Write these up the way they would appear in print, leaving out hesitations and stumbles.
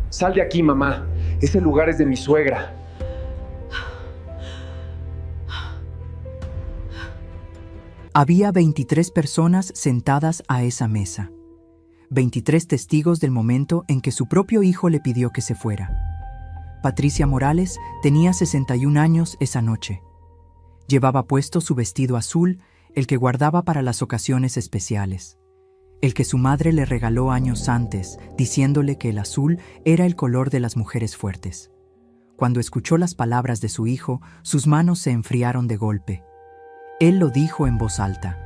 Sal de aquí, mamá. Ese lugar es de mi suegra. Había 23 personas sentadas a esa mesa. 23 testigos del momento en que su propio hijo le pidió que se fuera. Patricia Morales tenía 61 años esa noche. Llevaba puesto su vestido azul, el que guardaba para las ocasiones especiales. El que su madre le regaló años antes, diciéndole que el azul era el color de las mujeres fuertes. Cuando escuchó las palabras de su hijo, sus manos se enfriaron de golpe. Él lo dijo en voz alta,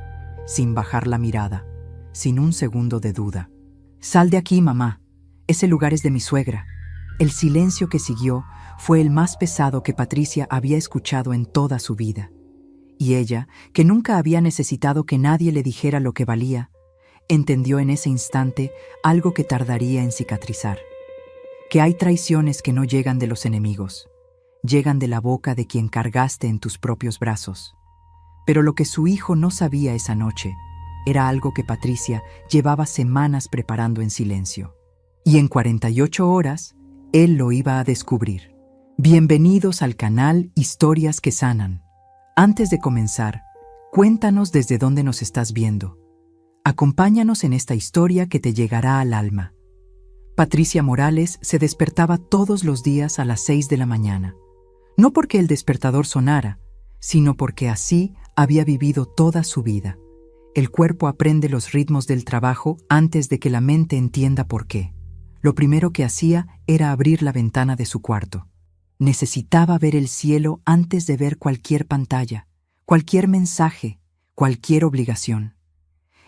sin bajar la mirada, sin un segundo de duda. «Sal de aquí, mamá. Ese lugar es de mi suegra». El silencio que siguió fue el más pesado que Patricia había escuchado en toda su vida. Y ella, que nunca había necesitado que nadie le dijera lo que valía, entendió en ese instante algo que tardaría en cicatrizar. Que hay traiciones que no llegan de los enemigos, llegan de la boca de quien cargaste en tus propios brazos. Pero lo que su hijo no sabía esa noche era algo que Patricia llevaba semanas preparando en silencio. Y en 48 horas, él lo iba a descubrir. Bienvenidos al canal Historias que Sanan. Antes de comenzar, cuéntanos desde dónde nos estás viendo. Acompáñanos en esta historia que te llegará al alma. Patricia Morales se despertaba todos los días a las 6 de la mañana. No porque el despertador sonara, sino porque así había vivido toda su vida. El cuerpo aprende los ritmos del trabajo antes de que la mente entienda por qué. Lo primero que hacía era abrir la ventana de su cuarto. Necesitaba ver el cielo antes de ver cualquier pantalla, cualquier mensaje, cualquier obligación.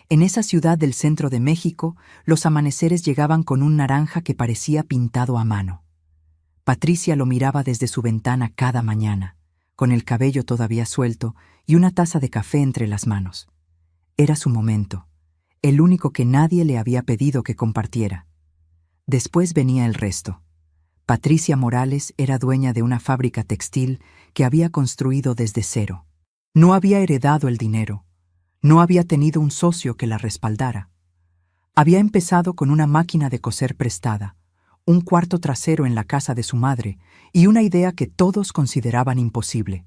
En esa ciudad del centro de México, los amaneceres llegaban con un naranja que parecía pintado a mano. Patricia lo miraba desde su ventana cada mañana, con el cabello todavía suelto y una taza de café entre las manos. Era su momento, el único que nadie le había pedido que compartiera. Después venía el resto. Patricia Morales era dueña de una fábrica textil que había construido desde cero. No había heredado el dinero. No había tenido un socio que la respaldara. Había empezado con una máquina de coser prestada, un cuarto trasero en la casa de su madre y una idea que todos consideraban imposible.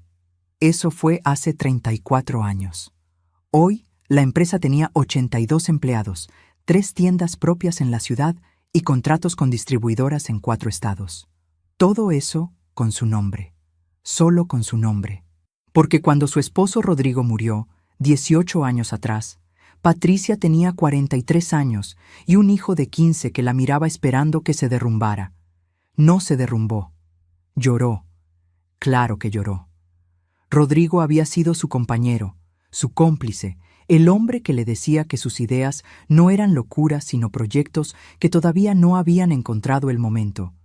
Eso fue hace 34 años. Hoy, la empresa tenía 82 empleados, 3 tiendas propias en la ciudad y contratos con distribuidoras en 4 estados. Todo eso con su nombre, solo con su nombre. Porque cuando su esposo Rodrigo murió, 18 años atrás, Patricia tenía 43 años y un hijo de 15 que la miraba esperando que se derrumbara. No se derrumbó. Lloró. Claro que lloró. Rodrigo había sido su compañero, su cómplice, el hombre que le decía que sus ideas no eran locuras sino proyectos que todavía no habían encontrado el momento.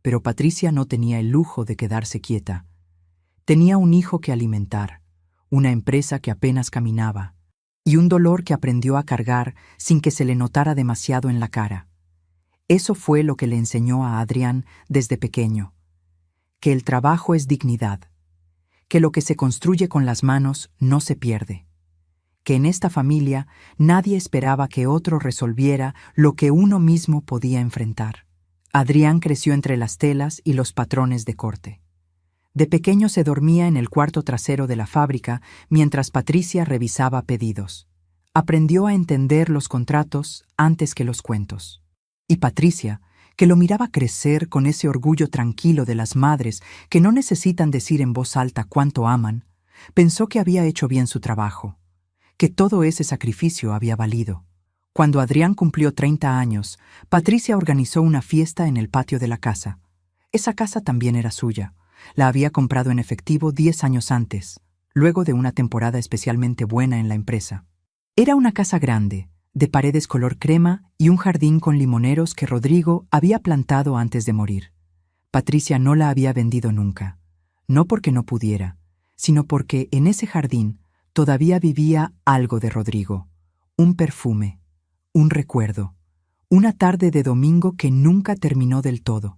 Pero Patricia no tenía el lujo de quedarse quieta. Tenía un hijo que alimentar, una empresa que apenas caminaba, y un dolor que aprendió a cargar sin que se le notara demasiado en la cara. Eso fue lo que le enseñó a Adrián desde pequeño, que el trabajo es dignidad, que lo que se construye con las manos no se pierde, que en esta familia nadie esperaba que otro resolviera lo que uno mismo podía enfrentar. Adrián creció entre las telas y los patrones de corte. De pequeño se dormía en el cuarto trasero de la fábrica mientras Patricia revisaba pedidos. Aprendió a entender los contratos antes que los cuentos. Y Patricia, que lo miraba crecer con ese orgullo tranquilo de las madres que no necesitan decir en voz alta cuánto aman, pensó que había hecho bien su trabajo, que todo ese sacrificio había valido. Cuando Adrián cumplió 30 años, Patricia organizó una fiesta en el patio de la casa. Esa casa también era suya. La había comprado en efectivo 10 años antes, luego de una temporada especialmente buena en la empresa. Era una casa grande, de paredes color crema y un jardín con limoneros que Rodrigo había plantado antes de morir. Patricia no la había vendido nunca, no porque no pudiera, sino porque en ese jardín todavía vivía algo de Rodrigo, un perfume, un recuerdo, una tarde de domingo que nunca terminó del todo.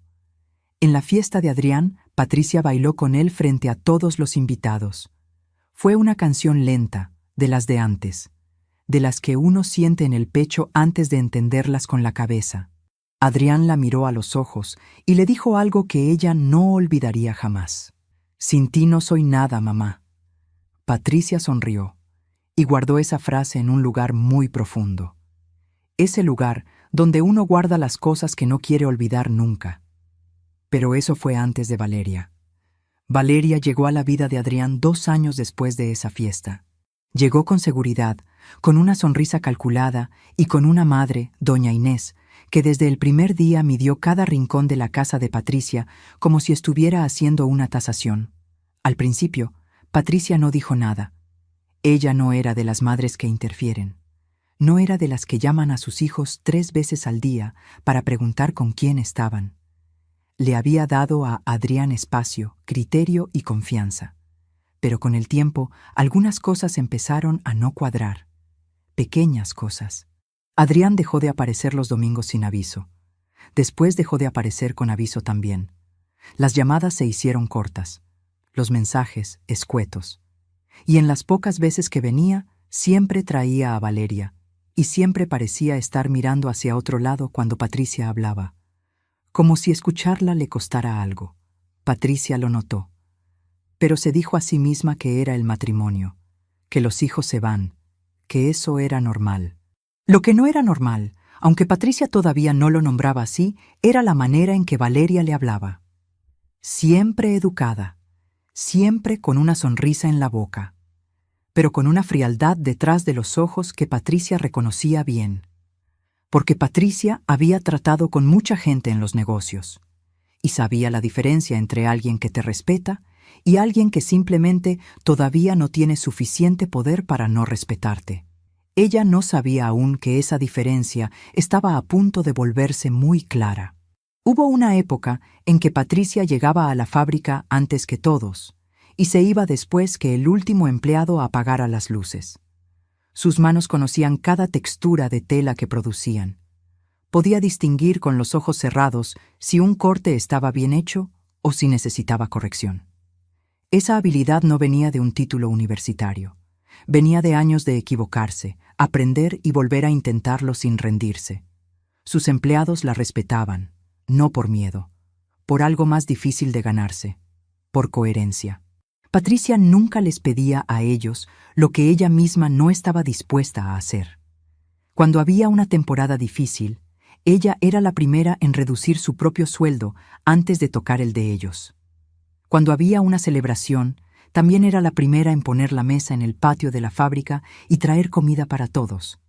En la fiesta de Adrián, Patricia bailó con él frente a todos los invitados. Fue una canción lenta, de las de antes, de las que uno siente en el pecho antes de entenderlas con la cabeza. Adrián la miró a los ojos y le dijo algo que ella no olvidaría jamás. «Sin ti no soy nada, mamá». Patricia sonrió y guardó esa frase en un lugar muy profundo. Ese lugar donde uno guarda las cosas que no quiere olvidar nunca. Pero eso fue antes de Valeria. Valeria llegó a la vida de Adrián 2 años después de esa fiesta. Llegó con seguridad, con una sonrisa calculada y con una madre, doña Inés, que desde el primer día midió cada rincón de la casa de Patricia como si estuviera haciendo una tasación. Al principio, Patricia no dijo nada. Ella no era de las madres que interfieren. No era de las que llaman a sus hijos 3 veces al día para preguntar con quién estaban. Le había dado a Adrián espacio, criterio y confianza. Pero con el tiempo, algunas cosas empezaron a no cuadrar. Pequeñas cosas. Adrián dejó de aparecer los domingos sin aviso. Después dejó de aparecer con aviso también. Las llamadas se hicieron cortas. Los mensajes, escuetos. Y en las pocas veces que venía, siempre traía a Valeria, y siempre parecía estar mirando hacia otro lado cuando Patricia hablaba. Como si escucharla le costara algo. Patricia lo notó. Pero se dijo a sí misma que era el matrimonio, que los hijos se van, que eso era normal. Lo que no era normal, aunque Patricia todavía no lo nombraba así, era la manera en que Valeria le hablaba. Siempre educada, siempre con una sonrisa en la boca, pero con una frialdad detrás de los ojos que Patricia reconocía bien. Porque Patricia había tratado con mucha gente en los negocios y sabía la diferencia entre alguien que te respeta y alguien que simplemente todavía no tiene suficiente poder para no respetarte. Ella no sabía aún que esa diferencia estaba a punto de volverse muy clara. Hubo una época en que Patricia llegaba a la fábrica antes que todos y se iba después que el último empleado apagara las luces. Sus manos conocían cada textura de tela que producían. Podía distinguir con los ojos cerrados si un corte estaba bien hecho o si necesitaba corrección. Esa habilidad no venía de un título universitario. Venía de años de equivocarse, aprender y volver a intentarlo sin rendirse. Sus empleados la respetaban, no por miedo, por algo más difícil de ganarse, por coherencia. Patricia nunca les pedía a ellos lo que ella misma no estaba dispuesta a hacer. Cuando había una temporada difícil, ella era la primera en reducir su propio sueldo antes de tocar el de ellos. Cuando había una celebración, también era la primera en poner la mesa en el patio de la fábrica y traer comida para todos.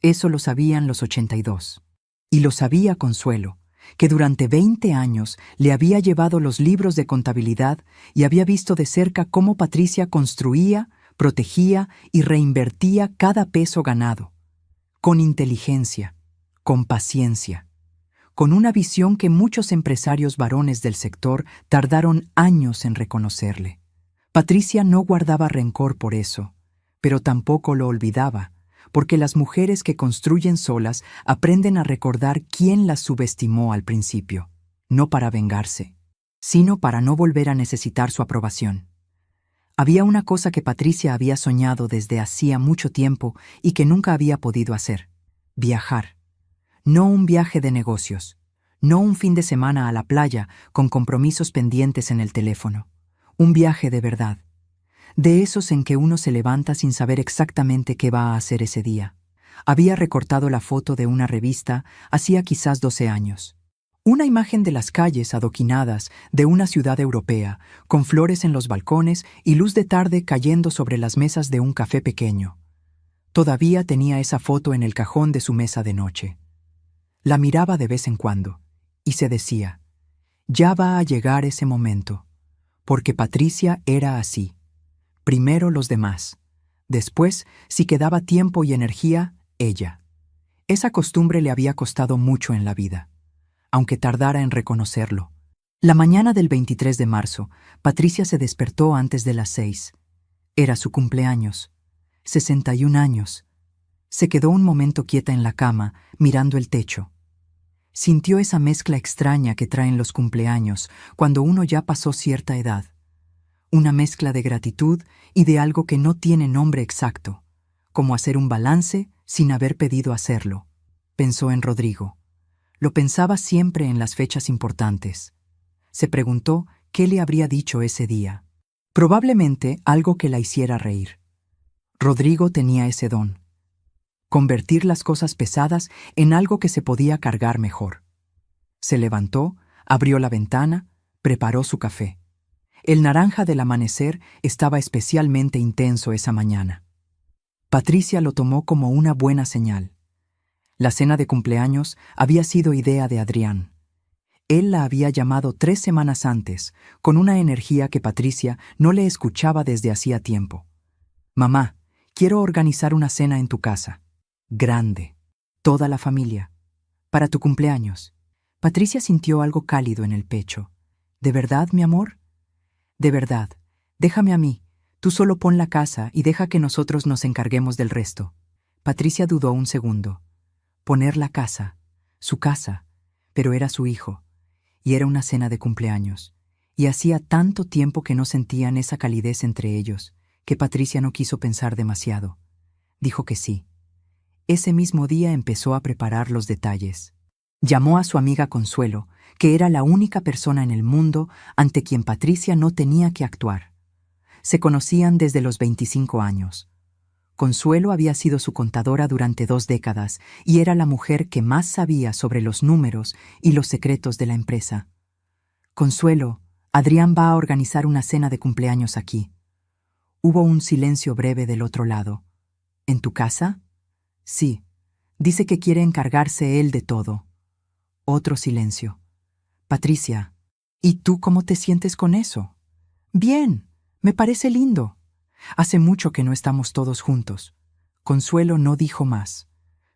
Eso lo sabían los 82. Y lo sabía Consuelo, que durante 20 años le había llevado los libros de contabilidad y había visto de cerca cómo Patricia construía, protegía y reinvertía cada peso ganado. Con inteligencia, con paciencia, con una visión que muchos empresarios varones del sector tardaron años en reconocerle. Patricia no guardaba rencor por eso, pero tampoco lo olvidaba, porque las mujeres que construyen solas aprenden a recordar quién las subestimó al principio, no para vengarse, sino para no volver a necesitar su aprobación. Había una cosa que Patricia había soñado desde hacía mucho tiempo y que nunca había podido hacer: viajar. No un viaje de negocios, no un fin de semana a la playa con compromisos pendientes en el teléfono. Un viaje de verdad, de esos en que uno se levanta sin saber exactamente qué va a hacer ese día. Había recortado la foto de una revista hacía quizás 12 años. Una imagen de las calles adoquinadas de una ciudad europea, con flores en los balcones y luz de tarde cayendo sobre las mesas de un café pequeño. Todavía tenía esa foto en el cajón de su mesa de noche. La miraba de vez en cuando y se decía: ya va a llegar ese momento. Porque Patricia era así. Primero los demás. Después, si quedaba tiempo y energía, ella. Esa costumbre le había costado mucho en la vida, aunque tardara en reconocerlo. La mañana del 23 de marzo, Patricia se despertó antes de las 6. Era su cumpleaños. 61 años. Se quedó un momento quieta en la cama, mirando el techo. Sintió esa mezcla extraña que traen los cumpleaños cuando uno ya pasó cierta edad. Una mezcla de gratitud y de algo que no tiene nombre exacto, como hacer un balance sin haber pedido hacerlo. Pensó en Rodrigo. Lo pensaba siempre en las fechas importantes. Se preguntó qué le habría dicho ese día. Probablemente algo que la hiciera reír. Rodrigo tenía ese don: convertir las cosas pesadas en algo que se podía cargar mejor. Se levantó, abrió la ventana, preparó su café. El naranja del amanecer estaba especialmente intenso esa mañana. Patricia lo tomó como una buena señal. La cena de cumpleaños había sido idea de Adrián. Él la había llamado 3 semanas antes, con una energía que Patricia no le escuchaba desde hacía tiempo. «Mamá, quiero organizar una cena en tu casa. Grande. Toda la familia. Para tu cumpleaños». Patricia sintió algo cálido en el pecho. «¿De verdad, mi amor?» «De verdad. Déjame a mí. Tú solo pon la casa y deja que nosotros nos encarguemos del resto». Patricia dudó un segundo. Poner la casa, su casa, pero era su hijo, y era una cena de cumpleaños, y hacía tanto tiempo que no sentían esa calidez entre ellos, que Patricia no quiso pensar demasiado. Dijo que sí. Ese mismo día empezó a preparar los detalles. Llamó a su amiga Consuelo, que era la única persona en el mundo ante quien Patricia no tenía que actuar. Se conocían desde los 25 años. Consuelo había sido su contadora durante 2 décadas y era la mujer que más sabía sobre los números y los secretos de la empresa. «Consuelo, Adrián va a organizar una cena de cumpleaños aquí». Hubo un silencio breve del otro lado. «¿En tu casa?» «Sí. Dice que quiere encargarse él de todo». Otro silencio. «Patricia, ¿y tú cómo te sientes con eso?» «Bien, me parece lindo. Hace mucho que no estamos todos juntos». Consuelo no dijo más,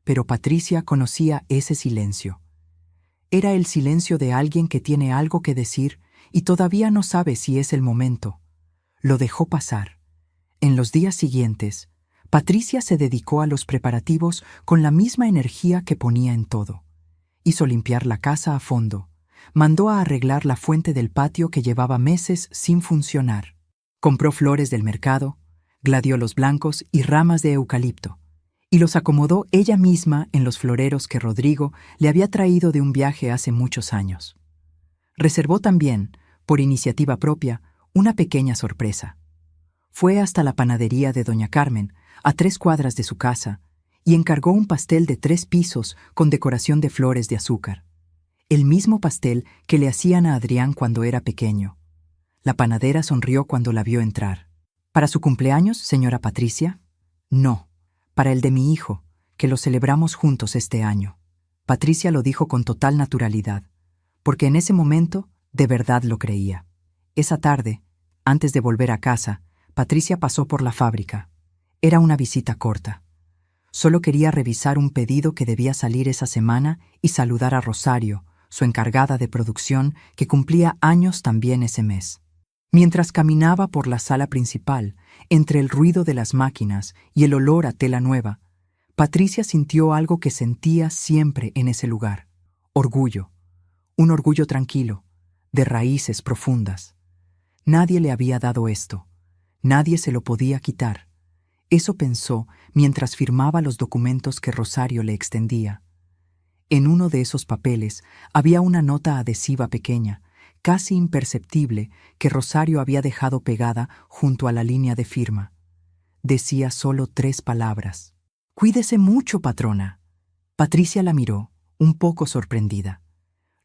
pero Patricia conocía ese silencio. Era el silencio de alguien que tiene algo que decir y todavía no sabe si es el momento. Lo dejó pasar. En los días siguientes, Patricia se dedicó a los preparativos con la misma energía que ponía en todo. Hizo limpiar la casa a fondo. Mandó a arreglar la fuente del patio que llevaba meses sin funcionar. Compró flores del mercado, gladiolos blancos y ramas de eucalipto, y los acomodó ella misma en los floreros que Rodrigo le había traído de un viaje hace muchos años. Reservó también, por iniciativa propia, una pequeña sorpresa. Fue hasta la panadería de doña Carmen, a 3 cuadras de su casa, y encargó un pastel de 3 pisos con decoración de flores de azúcar. El mismo pastel que le hacían a Adrián cuando era pequeño. La panadera sonrió cuando la vio entrar. «¿Para su cumpleaños, señora Patricia?» «No, para el de mi hijo, que lo celebramos juntos este año». Patricia lo dijo con total naturalidad, porque en ese momento de verdad lo creía. Esa tarde, antes de volver a casa, Patricia pasó por la fábrica. Era una visita corta. Solo quería revisar un pedido que debía salir esa semana y saludar a Rosario, su encargada de producción, que cumplía años también ese mes. Mientras caminaba por la sala principal, entre el ruido de las máquinas y el olor a tela nueva, Patricia sintió algo que sentía siempre en ese lugar: orgullo, un orgullo tranquilo, de raíces profundas. Nadie le había dado esto, nadie se lo podía quitar. Eso pensó mientras firmaba los documentos que Rosario le extendía. En uno de esos papeles había una nota adhesiva pequeña, casi imperceptible, que Rosario había dejado pegada junto a la línea de firma. Decía solo 3 palabras: «Cuídese mucho, patrona». Patricia la miró, un poco sorprendida.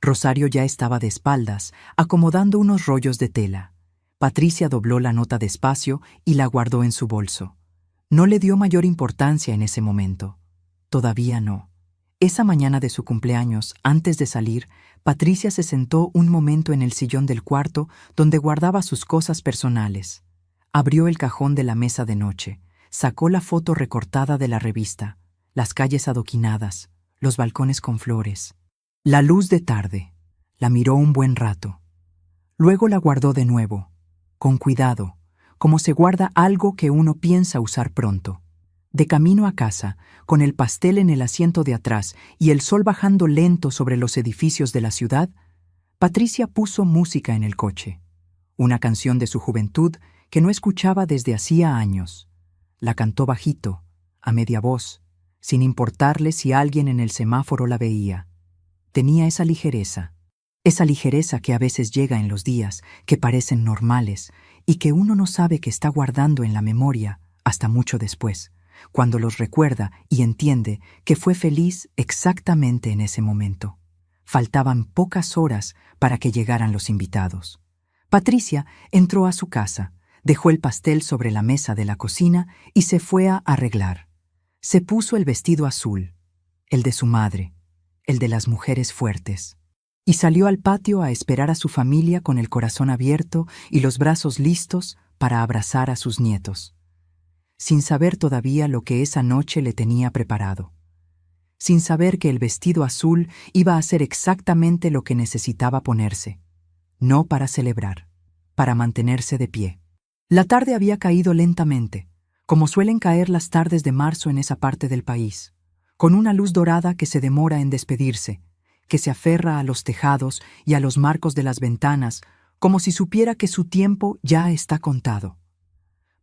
Rosario ya estaba de espaldas, acomodando unos rollos de tela. Patricia dobló la nota despacio y la guardó en su bolso. No le dio mayor importancia en ese momento. Todavía no. Esa mañana de su cumpleaños, antes de salir, Patricia se sentó un momento en el sillón del cuarto donde guardaba sus cosas personales. Abrió el cajón de la mesa de noche, sacó la foto recortada de la revista, las calles adoquinadas, los balcones con flores, la luz de tarde. La miró un buen rato. Luego la guardó de nuevo, con cuidado, como se guarda algo que uno piensa usar pronto. De camino a casa, con el pastel en el asiento de atrás y el sol bajando lento sobre los edificios de la ciudad, Patricia puso música en el coche. Una canción de su juventud que no escuchaba desde hacía años. La cantó bajito, a media voz, sin importarle si alguien en el semáforo la veía. tenía esa ligereza que a veces llega en los días que parecen normales y que uno no sabe que está guardando en la memoria hasta mucho después, cuando los recuerda y entiende que fue feliz exactamente en ese momento. Faltaban pocas horas para que llegaran los invitados. Patricia entró a su casa, dejó el pastel sobre la mesa de la cocina y se fue a arreglar. Se puso el vestido azul, el de su madre, el de las mujeres fuertes, y salió al patio a esperar a su familia con el corazón abierto y los brazos listos para abrazar a sus nietos, sin saber todavía lo que esa noche le tenía preparado, sin saber que el vestido azul iba a ser exactamente lo que necesitaba ponerse, no para celebrar, para mantenerse de pie. La tarde había caído lentamente, como suelen caer las tardes de marzo en esa parte del país, con una luz dorada que se demora en despedirse, que se aferra a los tejados y a los marcos de las ventanas, como si supiera que su tiempo ya está contado.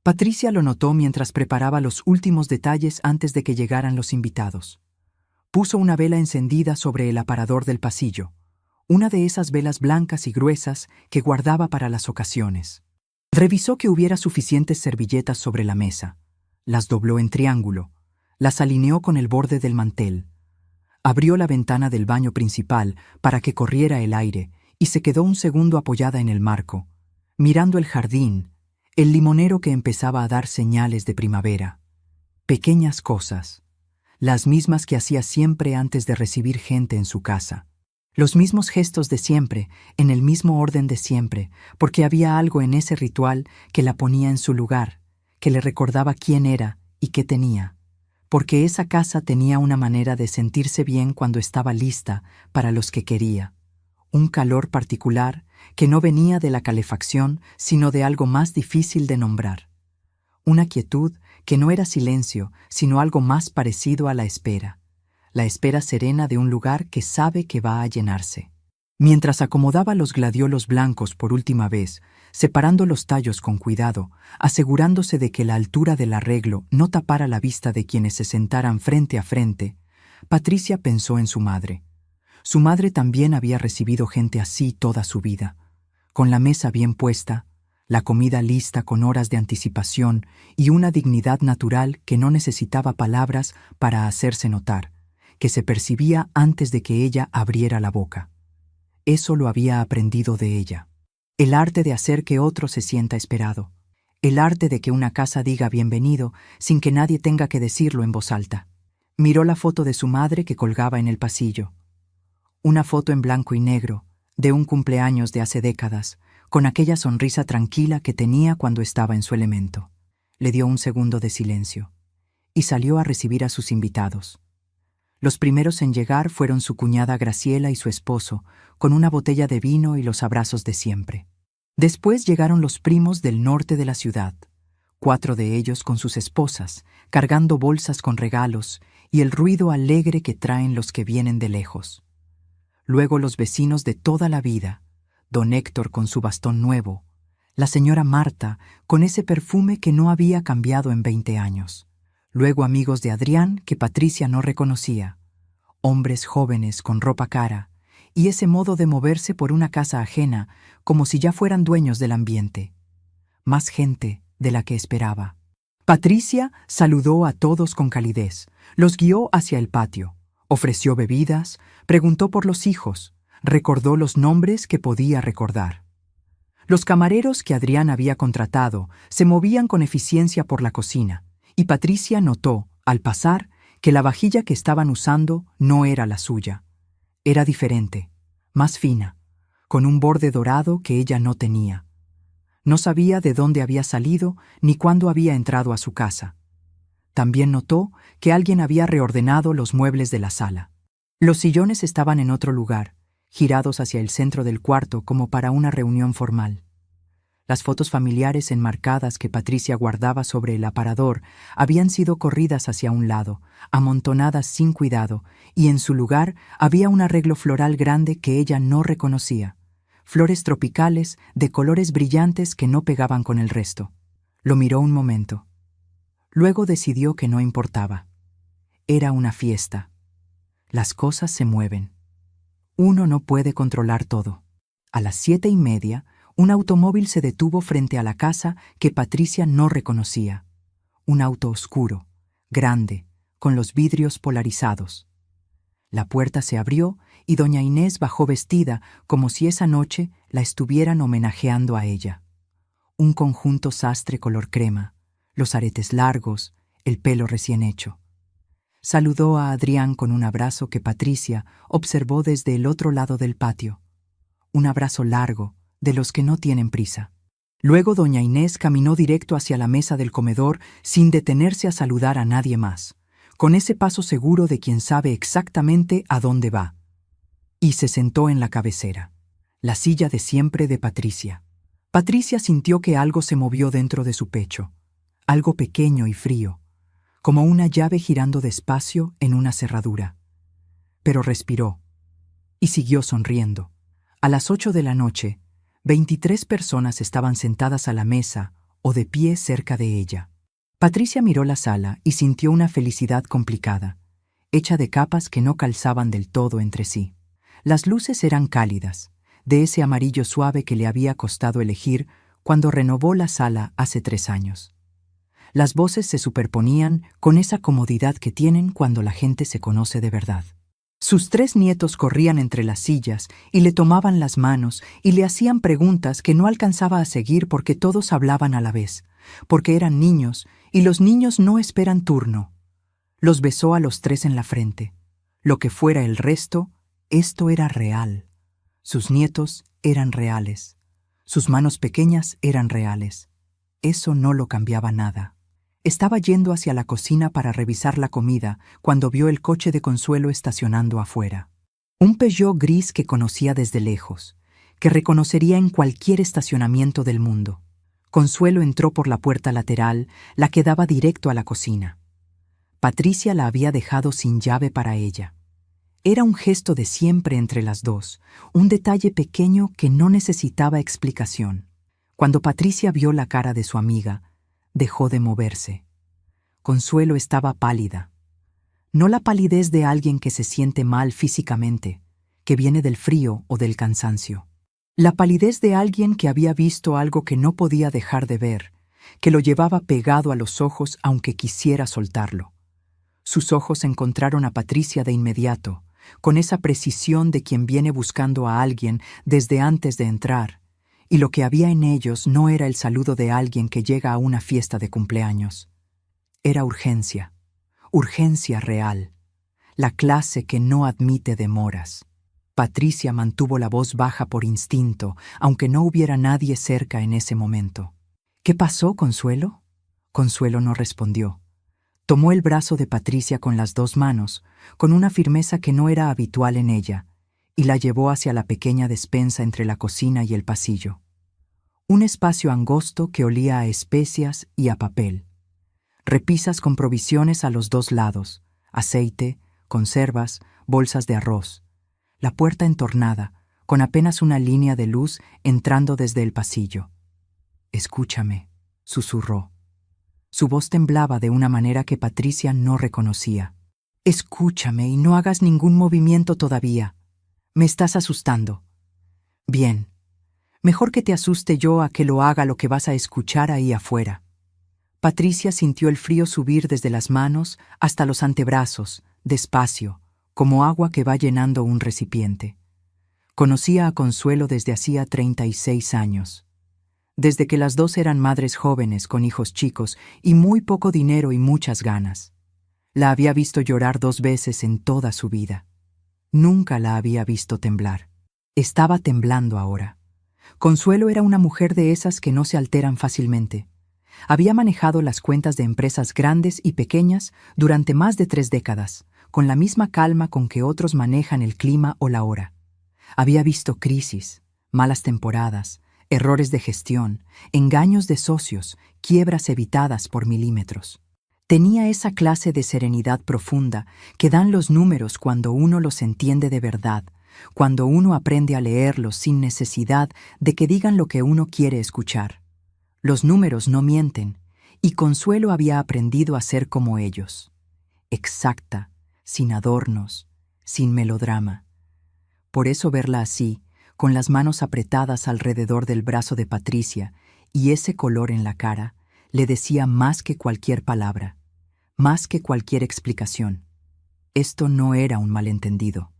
Patricia lo notó mientras preparaba los últimos detalles antes de que llegaran los invitados. Puso una vela encendida sobre el aparador del pasillo, una de esas velas blancas y gruesas que guardaba para las ocasiones. Revisó que hubiera suficientes servilletas sobre la mesa, las dobló en triángulo, las alineó con el borde del mantel. Abrió la ventana del baño principal para que corriera el aire y se quedó un segundo apoyada en el marco, mirando el jardín, el limonero que empezaba a dar señales de primavera. Pequeñas cosas, las mismas que hacía siempre antes de recibir gente en su casa. Los mismos gestos de siempre, en el mismo orden de siempre, porque había algo en ese ritual que la ponía en su lugar, que le recordaba quién era y qué tenía, porque esa casa tenía una manera de sentirse bien cuando estaba lista para los que quería, un calor particular que no venía de la calefacción, sino de algo más difícil de nombrar, una quietud que no era silencio, sino algo más parecido a la espera serena de un lugar que sabe que va a llenarse. Mientras acomodaba los gladiolos blancos por última vez, separando los tallos con cuidado, asegurándose de que la altura del arreglo no tapara la vista de quienes se sentaran frente a frente, Patricia pensó en su madre. Su madre también había recibido gente así toda su vida, con la mesa bien puesta, la comida lista con horas de anticipación y una dignidad natural que no necesitaba palabras para hacerse notar, que se percibía antes de que ella abriera la boca. Eso lo había aprendido de ella. El arte de hacer que otro se sienta esperado. El arte de que una casa diga bienvenido sin que nadie tenga que decirlo en voz alta. Miró la foto de su madre que colgaba en el pasillo. Una foto en blanco y negro, de un cumpleaños de hace décadas, con aquella sonrisa tranquila que tenía cuando estaba en su elemento. Le dio un segundo de silencio y salió a recibir a sus invitados. Los primeros en llegar fueron su cuñada Graciela y su esposo, con una botella de vino y los abrazos de siempre. Después llegaron los primos del norte de la ciudad, 4 de ellos con sus esposas, cargando bolsas con regalos y el ruido alegre que traen los que vienen de lejos. Luego los vecinos de toda la vida, don Héctor con su bastón nuevo, la señora Marta con ese perfume que no había cambiado en 20 años. Luego amigos de Adrián que Patricia no reconocía, hombres jóvenes con ropa cara, y ese modo de moverse por una casa ajena como si ya fueran dueños del ambiente. Más gente de la que esperaba. Patricia saludó a todos con calidez, los guió hacia el patio, ofreció bebidas, preguntó por los hijos, recordó los nombres que podía recordar. Los camareros que Adrián había contratado se movían con eficiencia por la cocina, y Patricia notó, al pasar, que la vajilla que estaban usando no era la suya. Era diferente, más fina, con un borde dorado que ella no tenía. No sabía de dónde había salido ni cuándo había entrado a su casa. También notó que alguien había reordenado los muebles de la sala. Los sillones estaban en otro lugar, girados hacia el centro del cuarto como para una reunión formal. Las fotos familiares enmarcadas que Patricia guardaba sobre el aparador habían sido corridas hacia un lado, amontonadas sin cuidado, y en su lugar había un arreglo floral grande que ella no reconocía. Flores tropicales de colores brillantes que no pegaban con el resto. Lo miró un momento. Luego decidió que no importaba. Era una fiesta. Las cosas se mueven. Uno no puede controlar todo. A las 7:30, un automóvil se detuvo frente a la casa que Patricia no reconocía. Un auto oscuro, grande, con los vidrios polarizados. La puerta se abrió y doña Inés bajó vestida como si esa noche la estuvieran homenajeando a ella. Un conjunto sastre color crema, los aretes largos, el pelo recién hecho. Saludó a Adrián con un abrazo que Patricia observó desde el otro lado del patio. Un abrazo largo, de los que no tienen prisa. Luego doña Inés caminó directo hacia la mesa del comedor sin detenerse a saludar a nadie más, con ese paso seguro de quien sabe exactamente a dónde va. Y se sentó en la cabecera, la silla de siempre de Patricia. Patricia sintió que algo se movió dentro de su pecho, algo pequeño y frío, como una llave girando despacio en una cerradura. Pero respiró y siguió sonriendo. A las 8 de la noche, 23 personas estaban sentadas a la mesa o de pie cerca de ella. Patricia miró la sala y sintió una felicidad complicada, hecha de capas que no calzaban del todo entre sí. Las luces eran cálidas, de ese amarillo suave que le había costado elegir cuando renovó la sala hace 3 años. Las voces se superponían con esa comodidad que tienen cuando la gente se conoce de verdad. Sus 3 nietos corrían entre las sillas y le tomaban las manos y le hacían preguntas que no alcanzaba a seguir porque todos hablaban a la vez, porque eran niños y los niños no esperan turno. Los besó a los 3 en la frente. Lo que fuera el resto, esto era real. Sus nietos eran reales. Sus manos pequeñas eran reales. Eso no lo cambiaba nada. Estaba yendo hacia la cocina para revisar la comida cuando vio el coche de Consuelo estacionando afuera. Un Peugeot gris que conocía desde lejos, que reconocería en cualquier estacionamiento del mundo. Consuelo entró por la puerta lateral, la que daba directo a la cocina. Patricia la había dejado sin llave para ella. Era un gesto de siempre entre las dos, un detalle pequeño que no necesitaba explicación. Cuando Patricia vio la cara de su amiga, dejó de moverse. Consuelo estaba pálida. No la palidez de alguien que se siente mal físicamente, que viene del frío o del cansancio. La palidez de alguien que había visto algo que no podía dejar de ver, que lo llevaba pegado a los ojos aunque quisiera soltarlo. Sus ojos encontraron a Patricia de inmediato, con esa precisión de quien viene buscando a alguien desde antes de entrar, y lo que había en ellos no era el saludo de alguien que llega a una fiesta de cumpleaños. Era urgencia, urgencia real, la clase que no admite demoras. Patricia mantuvo la voz baja por instinto, aunque no hubiera nadie cerca en ese momento. ¿Qué pasó, Consuelo? Consuelo no respondió. Tomó el brazo de Patricia con las 2 manos, con una firmeza que no era habitual en ella, y la llevó hacia la pequeña despensa entre la cocina y el pasillo. Un espacio angosto que olía a especias y a papel. Repisas con provisiones a los 2 lados, aceite, conservas, bolsas de arroz. La puerta entornada, con apenas una línea de luz entrando desde el pasillo. «Escúchame», susurró. Su voz temblaba de una manera que Patricia no reconocía. «Escúchame y no hagas ningún movimiento todavía. Me estás asustando». «Bien. Mejor que te asuste yo a que lo haga lo que vas a escuchar ahí afuera». Patricia sintió el frío subir desde las manos hasta los antebrazos, despacio, como agua que va llenando un recipiente. Conocía a Consuelo desde hacía 36 años. Desde que las 2 eran madres jóvenes con hijos chicos y muy poco dinero y muchas ganas. La había visto llorar 2 veces en toda su vida. Nunca la había visto temblar. Estaba temblando ahora. Consuelo era una mujer de esas que no se alteran fácilmente. Había manejado las cuentas de empresas grandes y pequeñas durante más de 3 décadas, con la misma calma con que otros manejan el clima o la hora. Había visto crisis, malas temporadas, errores de gestión, engaños de socios, quiebras evitadas por milímetros. Tenía esa clase de serenidad profunda que dan los números cuando uno los entiende de verdad, cuando uno aprende a leerlos sin necesidad de que digan lo que uno quiere escuchar. Los números no mienten, y Consuelo había aprendido a ser como ellos. Exacta, sin adornos, sin melodrama. Por eso verla así, con las manos apretadas alrededor del brazo de Patricia y ese color en la cara, le decía más que cualquier palabra, más que cualquier explicación. Esto no era un malentendido.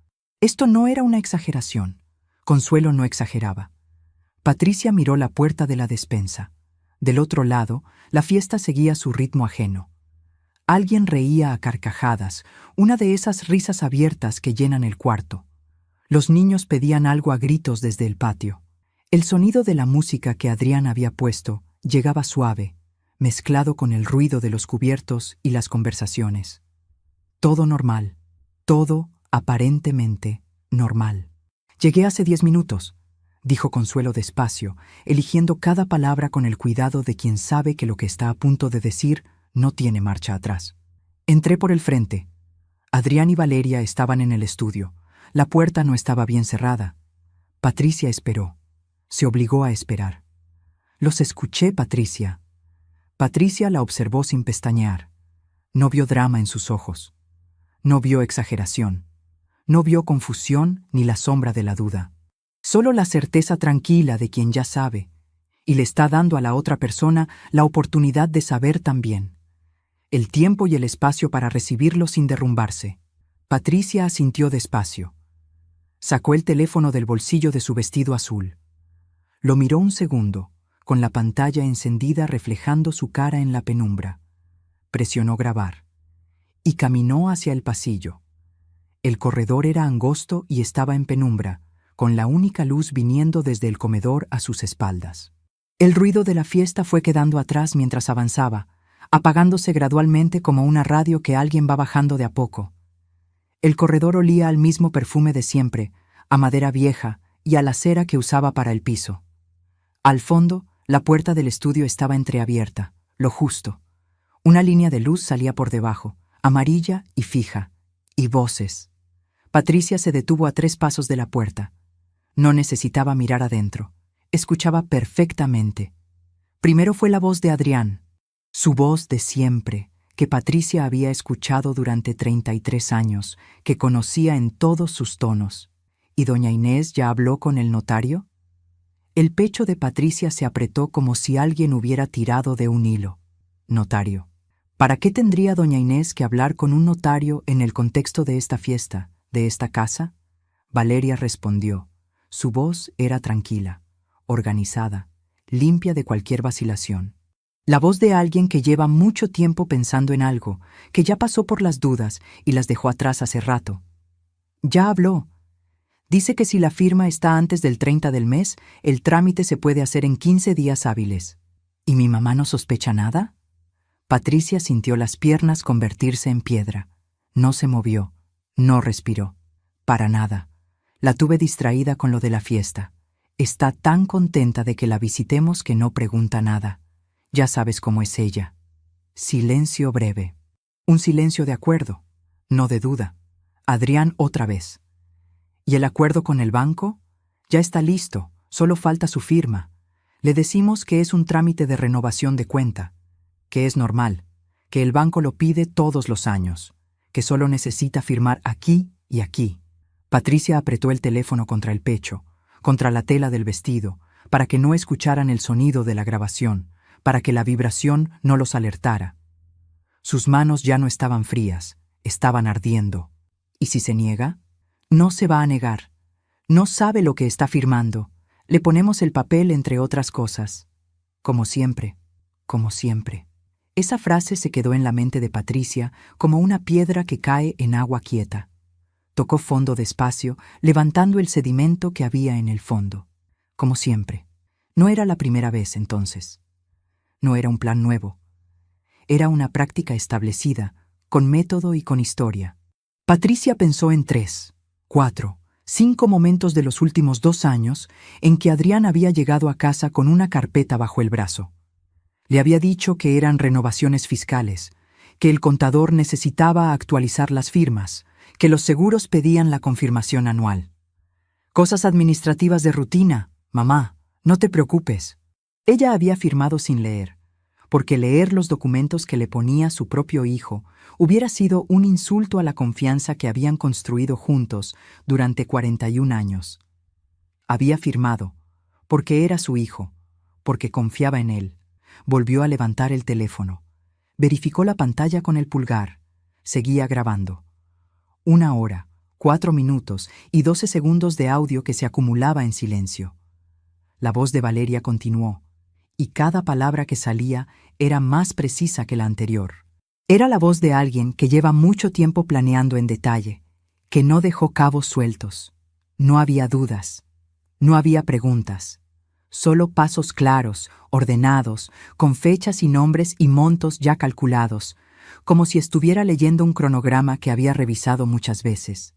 Esto no era una exageración. Consuelo no exageraba. Patricia miró la puerta de la despensa. Del otro lado, la fiesta seguía su ritmo ajeno. Alguien reía a carcajadas, una de esas risas abiertas que llenan el cuarto. Los niños pedían algo a gritos desde el patio. El sonido de la música que Adrián había puesto llegaba suave, mezclado con el ruido de los cubiertos y las conversaciones. Todo normal, todo aparentemente normal. «Llegué hace 10 minutos», dijo Consuelo despacio, eligiendo cada palabra con el cuidado de quien sabe que lo que está a punto de decir no tiene marcha atrás. Entré por el frente. Adrián y Valeria estaban en el estudio. La puerta no estaba bien cerrada. Patricia esperó. Se obligó a esperar. «Los escuché, Patricia». Patricia la observó sin pestañear. No vio drama en sus ojos. No vio exageración. No vio confusión ni la sombra de la duda. Solo la certeza tranquila de quien ya sabe, y le está dando a la otra persona la oportunidad de saber también. El tiempo y el espacio para recibirlo sin derrumbarse. Patricia asintió despacio. Sacó el teléfono del bolsillo de su vestido azul. Lo miró un segundo, con la pantalla encendida reflejando su cara en la penumbra. Presionó grabar. Y caminó hacia el pasillo. El corredor era angosto y estaba en penumbra, con la única luz viniendo desde el comedor a sus espaldas. El ruido de la fiesta fue quedando atrás mientras avanzaba, apagándose gradualmente como una radio que alguien va bajando de a poco. El corredor olía al mismo perfume de siempre, a madera vieja y a la cera que usaba para el piso. Al fondo, la puerta del estudio estaba entreabierta, lo justo. Una línea de luz salía por debajo, amarilla y fija, y voces. Patricia se detuvo a 3 pasos de la puerta. No necesitaba mirar adentro. Escuchaba perfectamente. Primero fue la voz de Adrián, su voz de siempre, que Patricia había escuchado durante 33 años, que conocía en todos sus tonos. ¿Y doña Inés ya habló con el notario? El pecho de Patricia se apretó como si alguien hubiera tirado de un hilo. Notario. ¿Para qué tendría doña Inés que hablar con un notario en el contexto de esta fiesta, de esta casa? Valeria respondió. Su voz era tranquila, organizada, limpia de cualquier vacilación. La voz de alguien que lleva mucho tiempo pensando en algo, que ya pasó por las dudas y las dejó atrás hace rato. Ya habló. Dice que si la firma está antes del 30 del mes, el trámite se puede hacer en 15 días hábiles. ¿Y mi mamá no sospecha nada? Patricia sintió las piernas convertirse en piedra. No se movió, no respiró. Para nada. La tuve distraída con lo de la fiesta. Está tan contenta de que la visitemos que no pregunta nada. Ya sabes cómo es ella. Silencio breve. Un silencio de acuerdo, no de duda. Adrián otra vez. ¿Y el acuerdo con el banco? Ya está listo, solo falta su firma. Le decimos que es un trámite de renovación de cuenta, que es normal, que el banco lo pide todos los años, que solo necesita firmar aquí y aquí. Patricia apretó el teléfono contra el pecho, contra la tela del vestido, para que no escucharan el sonido de la grabación, para que la vibración no los alertara. Sus manos ya no estaban frías, estaban ardiendo. ¿Y si se niega? No se va a negar. No sabe lo que está firmando. Le ponemos el papel entre otras cosas. Como siempre, como siempre. Esa frase se quedó en la mente de Patricia como una piedra que cae en agua quieta. Tocó fondo despacio, levantando el sedimento que había en el fondo. Como siempre. No era la primera vez, entonces. No era un plan nuevo. Era una práctica establecida, con método y con historia. Patricia pensó en 3, 4, 5 momentos de los últimos 2 años en que Adrián había llegado a casa con una carpeta bajo el brazo. Le había dicho que eran renovaciones fiscales, que el contador necesitaba actualizar las firmas, que los seguros pedían la confirmación anual. Cosas administrativas de rutina, mamá, no te preocupes. Ella había firmado sin leer. porque leer los documentos que le ponía su propio hijo hubiera sido un insulto a la confianza que habían construido juntos durante 41 años. Había firmado, porque era su hijo, porque confiaba en él. Volvió a levantar el teléfono. Verificó la pantalla con el pulgar. Seguía grabando. 1 hora, 4 minutos y 12 segundos de audio que se acumulaba en silencio. La voz de Valeria continuó, y cada palabra que salía era más precisa que la anterior. Era la voz de alguien que lleva mucho tiempo planeando en detalle, que no dejó cabos sueltos. No había dudas, no había preguntas, solo pasos claros, ordenados, con fechas y nombres y montos ya calculados, como si estuviera leyendo un cronograma que había revisado muchas veces,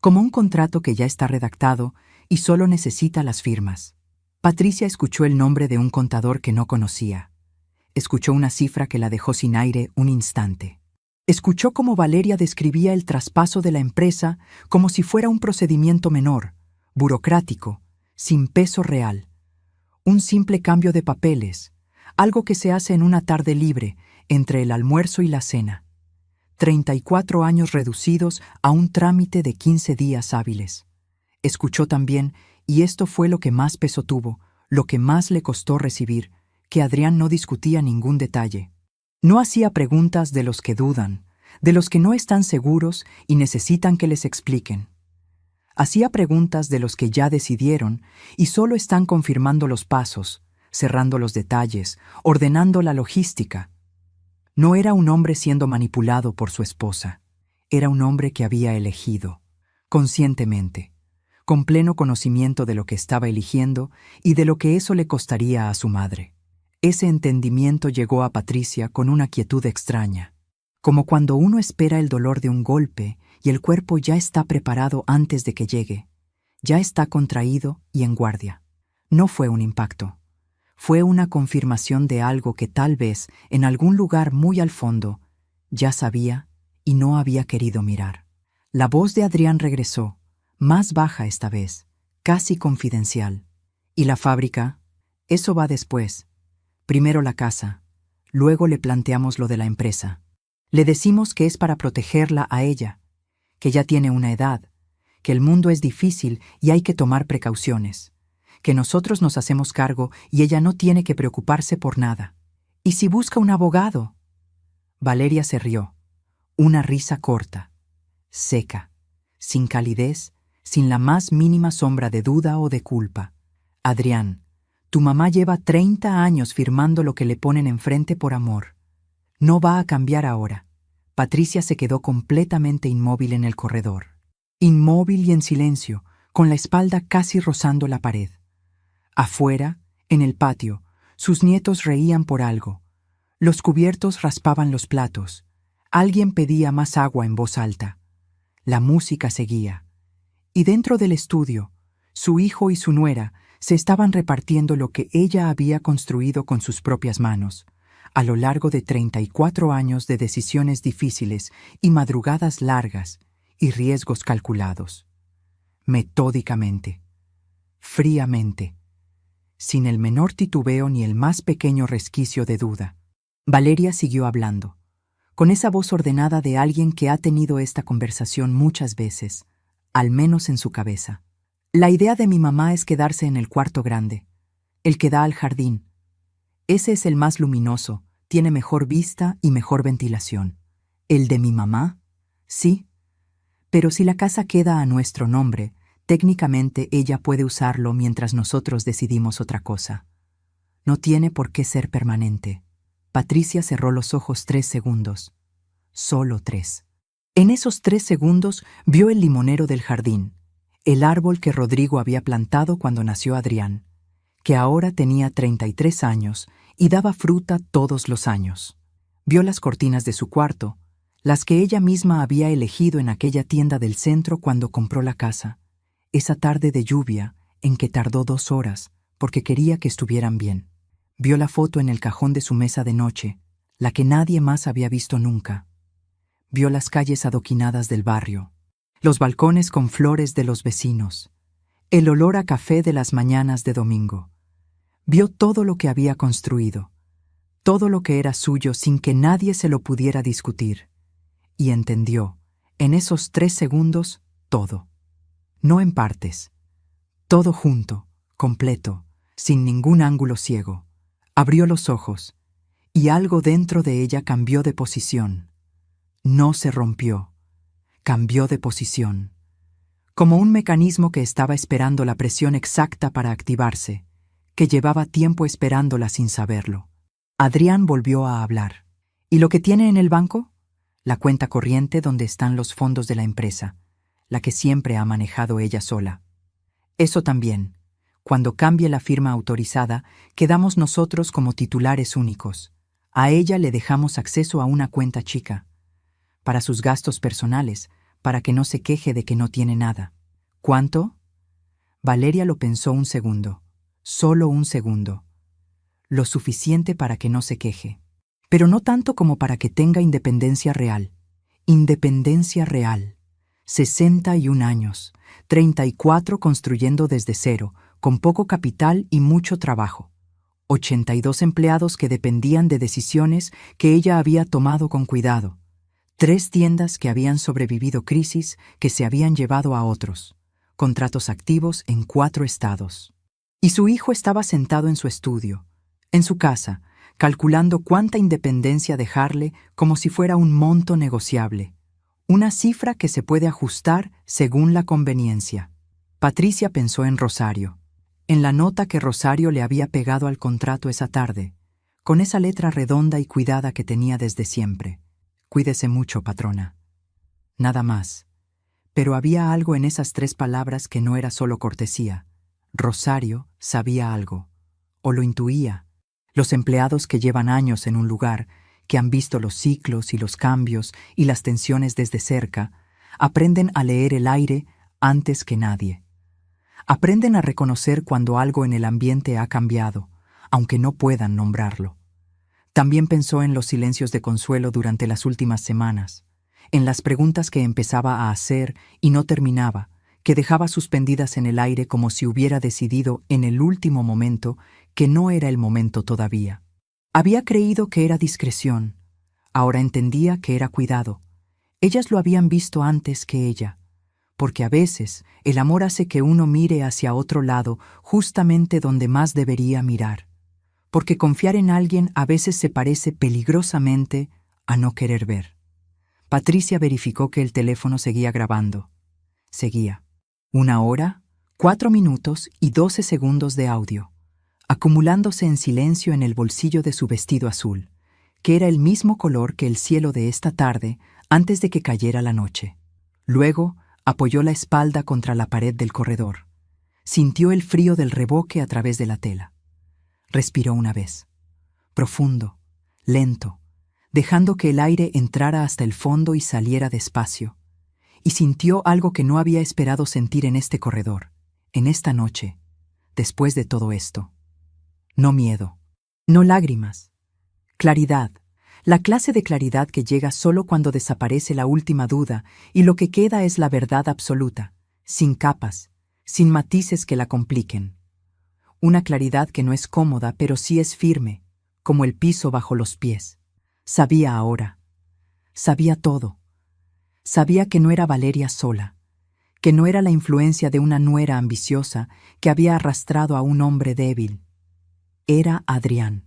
como un contrato que ya está redactado y solo necesita las firmas. Patricia escuchó el nombre de un contador que no conocía. Escuchó una cifra que la dejó sin aire un instante. Escuchó cómo Valeria describía el traspaso de la empresa como si fuera un procedimiento menor, burocrático, sin peso real. Un simple cambio de papeles, algo que se hace en una tarde libre, entre el almuerzo y la cena. 34 años reducidos a un trámite de 15 días hábiles. Escuchó también, y esto fue lo que más peso tuvo, lo que más le costó recibir, que Adrián no discutía ningún detalle. No hacía preguntas de los que dudan, de los que no están seguros y necesitan que les expliquen. Hacía preguntas de los que ya decidieron y solo están confirmando los pasos, cerrando los detalles, ordenando la logística. No era un hombre siendo manipulado por su esposa. Era un hombre que había elegido, conscientemente, con pleno conocimiento de lo que estaba eligiendo y de lo que eso le costaría a su madre. Ese entendimiento llegó a Patricia con una quietud extraña, como cuando uno espera el dolor de un golpe y el cuerpo ya está preparado antes de que llegue, ya está contraído y en guardia. No fue un impacto, fue una confirmación de algo que tal vez, en algún lugar muy al fondo, ya sabía y no había querido mirar. La voz de Adrián regresó, más baja esta vez, casi confidencial. ¿Y la fábrica? Eso va después. Primero la casa, luego le planteamos lo de la empresa. Le decimos que es para protegerla a ella, que ya tiene una edad, que el mundo es difícil y hay que tomar precauciones, que nosotros nos hacemos cargo y ella no tiene que preocuparse por nada. ¿Y si busca un abogado? Valeria se rió, una risa corta, seca, sin calidez, sin la más mínima sombra de duda o de culpa. Adrián, tu mamá lleva 30 años firmando lo que le ponen enfrente por amor. No va a cambiar ahora. Patricia se quedó completamente inmóvil en el corredor. Inmóvil y en silencio, con la espalda casi rozando la pared. Afuera, en el patio, sus nietos reían por algo. Los cubiertos raspaban los platos. Alguien pedía más agua en voz alta. La música seguía. Y dentro del estudio, su hijo y su nuera se estaban repartiendo lo que ella había construido con sus propias manos, a lo largo de 34 años de decisiones difíciles y madrugadas largas y riesgos calculados. Metódicamente, fríamente, sin el menor titubeo ni el más pequeño resquicio de duda. Valeria siguió hablando, con esa voz ordenada de alguien que ha tenido esta conversación muchas veces, al menos en su cabeza. La idea de mi mamá es quedarse en el cuarto grande, el que da al jardín. Ese es el más luminoso, tiene mejor vista y mejor ventilación. ¿El de mi mamá? Sí. Pero si la casa queda a nuestro nombre, técnicamente ella puede usarlo mientras nosotros decidimos otra cosa. No tiene por qué ser permanente. Patricia cerró los ojos 3 segundos. Solo 3. En esos 3 segundos vio el limonero del jardín, el árbol que Rodrigo había plantado cuando nació Adrián, que ahora tenía 33 años y daba fruta todos los años. Vio las cortinas de su cuarto, las que ella misma había elegido en aquella tienda del centro cuando compró la casa, esa tarde de lluvia en que tardó 2 horas porque quería que estuvieran bien. Vio la foto en el cajón de su mesa de noche, la que nadie más había visto nunca. Vio las calles adoquinadas del barrio, los balcones con flores de los vecinos, el olor a café de las mañanas de domingo. Vio todo lo que había construido, todo lo que era suyo sin que nadie se lo pudiera discutir. Y entendió, en esos 3 segundos, todo. No en partes. Todo junto, completo, sin ningún ángulo ciego. Abrió los ojos, y algo dentro de ella cambió de posición. No se rompió, cambió de posición. Como un mecanismo que estaba esperando la presión exacta para activarse, que llevaba tiempo esperándola sin saberlo. Adrián volvió a hablar. ¿Y lo que tiene en el banco? La cuenta corriente donde están los fondos de la empresa, la que siempre ha manejado ella sola. Eso también. Cuando cambie la firma autorizada, quedamos nosotros como titulares únicos. A ella le dejamos acceso a una cuenta chica, para sus gastos personales, para que no se queje de que no tiene nada. ¿Cuánto? Valeria lo pensó un segundo, solo un segundo. Lo suficiente para que no se queje. Pero no tanto como para que tenga independencia real. Independencia real. 61 años, 34 construyendo desde cero, con poco capital y mucho trabajo. 82 empleados que dependían de decisiones que ella había tomado con cuidado. 3 tiendas que habían sobrevivido crisis que se habían llevado a otros. Contratos activos en 4 estados. Y su hijo estaba sentado en su estudio, en su casa, calculando cuánta independencia dejarle como si fuera un monto negociable. Una cifra que se puede ajustar según la conveniencia. Patricia pensó en Rosario, en la nota que Rosario le había pegado al contrato esa tarde, con esa letra redonda y cuidada que tenía desde siempre. Cuídese mucho, patrona. Nada más. Pero había algo en esas 3 palabras que no era solo cortesía. Rosario sabía algo, o lo intuía. Los empleados que llevan años en un lugar, que han visto los ciclos y los cambios y las tensiones desde cerca, aprenden a leer el aire antes que nadie. Aprenden a reconocer cuando algo en el ambiente ha cambiado, aunque no puedan nombrarlo. También pensó en los silencios de Consuelo durante las últimas semanas, en las preguntas que empezaba a hacer y no terminaba, que dejaba suspendidas en el aire como si hubiera decidido en el último momento que no era el momento todavía. Había creído que era discreción, ahora entendía que era cuidado. Ellas lo habían visto antes que ella, porque a veces el amor hace que uno mire hacia otro lado justamente donde más debería mirar, porque confiar en alguien a veces se parece peligrosamente a no querer ver. Patricia verificó que el teléfono seguía grabando. Seguía. 1 hora, 4 minutos y 12 segundos de audio, acumulándose en silencio en el bolsillo de su vestido azul, que era el mismo color que el cielo de esta tarde antes de que cayera la noche. Luego, apoyó la espalda contra la pared del corredor. Sintió el frío del revoque a través de la tela. Respiró una vez, profundo, lento, dejando que el aire entrara hasta el fondo y saliera despacio. Y sintió algo que no había esperado sentir en este corredor, en esta noche, después de todo esto. No miedo, no lágrimas. Claridad, la clase de claridad que llega solo cuando desaparece la última duda y lo que queda es la verdad absoluta, sin capas, sin matices que la compliquen. Una claridad que no es cómoda, pero sí es firme, como el piso bajo los pies. Sabía ahora. Sabía todo. Sabía que no era Valeria sola, que no era la influencia de una nuera ambiciosa que había arrastrado a un hombre débil. Era Adrián,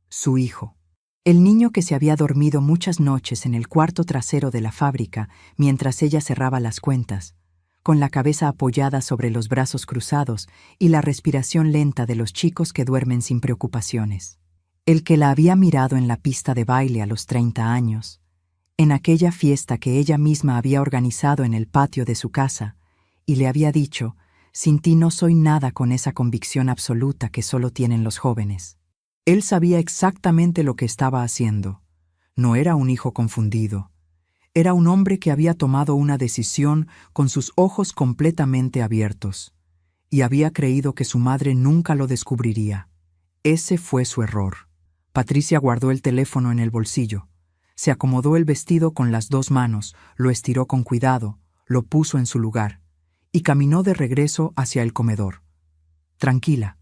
su hijo, el niño que se había dormido muchas noches en el cuarto trasero de la fábrica mientras ella cerraba las cuentas, con la cabeza apoyada sobre los brazos cruzados y la respiración lenta de los chicos que duermen sin preocupaciones. El que la había mirado en la pista de baile a los 30 años, en aquella fiesta que ella misma había organizado en el patio de su casa, y le había dicho, sin ti no soy nada, con esa convicción absoluta que solo tienen los jóvenes. Él sabía exactamente lo que estaba haciendo. No era un hijo confundido. Era un hombre que había tomado una decisión con sus ojos completamente abiertos, y había creído que su madre nunca lo descubriría. Ese fue su error. Patricia guardó el teléfono en el bolsillo. Se acomodó el vestido con las 2 manos, lo estiró con cuidado, lo puso en su lugar, y caminó de regreso hacia el comedor. Tranquila,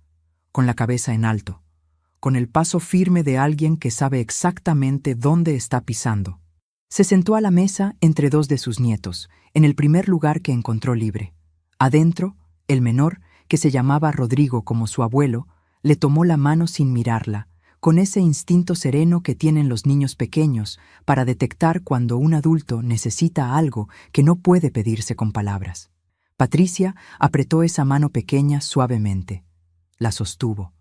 con la cabeza en alto, con el paso firme de alguien que sabe exactamente dónde está pisando. Se sentó a la mesa entre dos de sus nietos, en el primer lugar que encontró libre. Adentro, el menor, que se llamaba Rodrigo como su abuelo, le tomó la mano sin mirarla, con ese instinto sereno que tienen los niños pequeños para detectar cuando un adulto necesita algo que no puede pedirse con palabras. Patricia apretó esa mano pequeña suavemente. La sostuvo.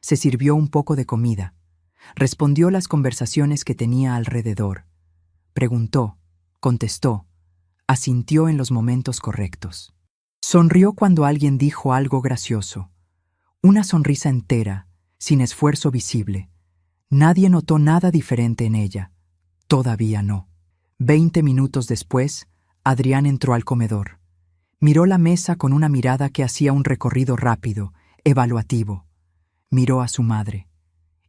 Se sirvió un poco de comida. Respondió las conversaciones que tenía alrededor. Preguntó, contestó, asintió en los momentos correctos. Sonrió cuando alguien dijo algo gracioso. Una sonrisa entera, sin esfuerzo visible. Nadie notó nada diferente en ella. Todavía no. 20 minutos después, Adrián entró al comedor. Miró la mesa con una mirada que hacía un recorrido rápido, evaluativo. Miró a su madre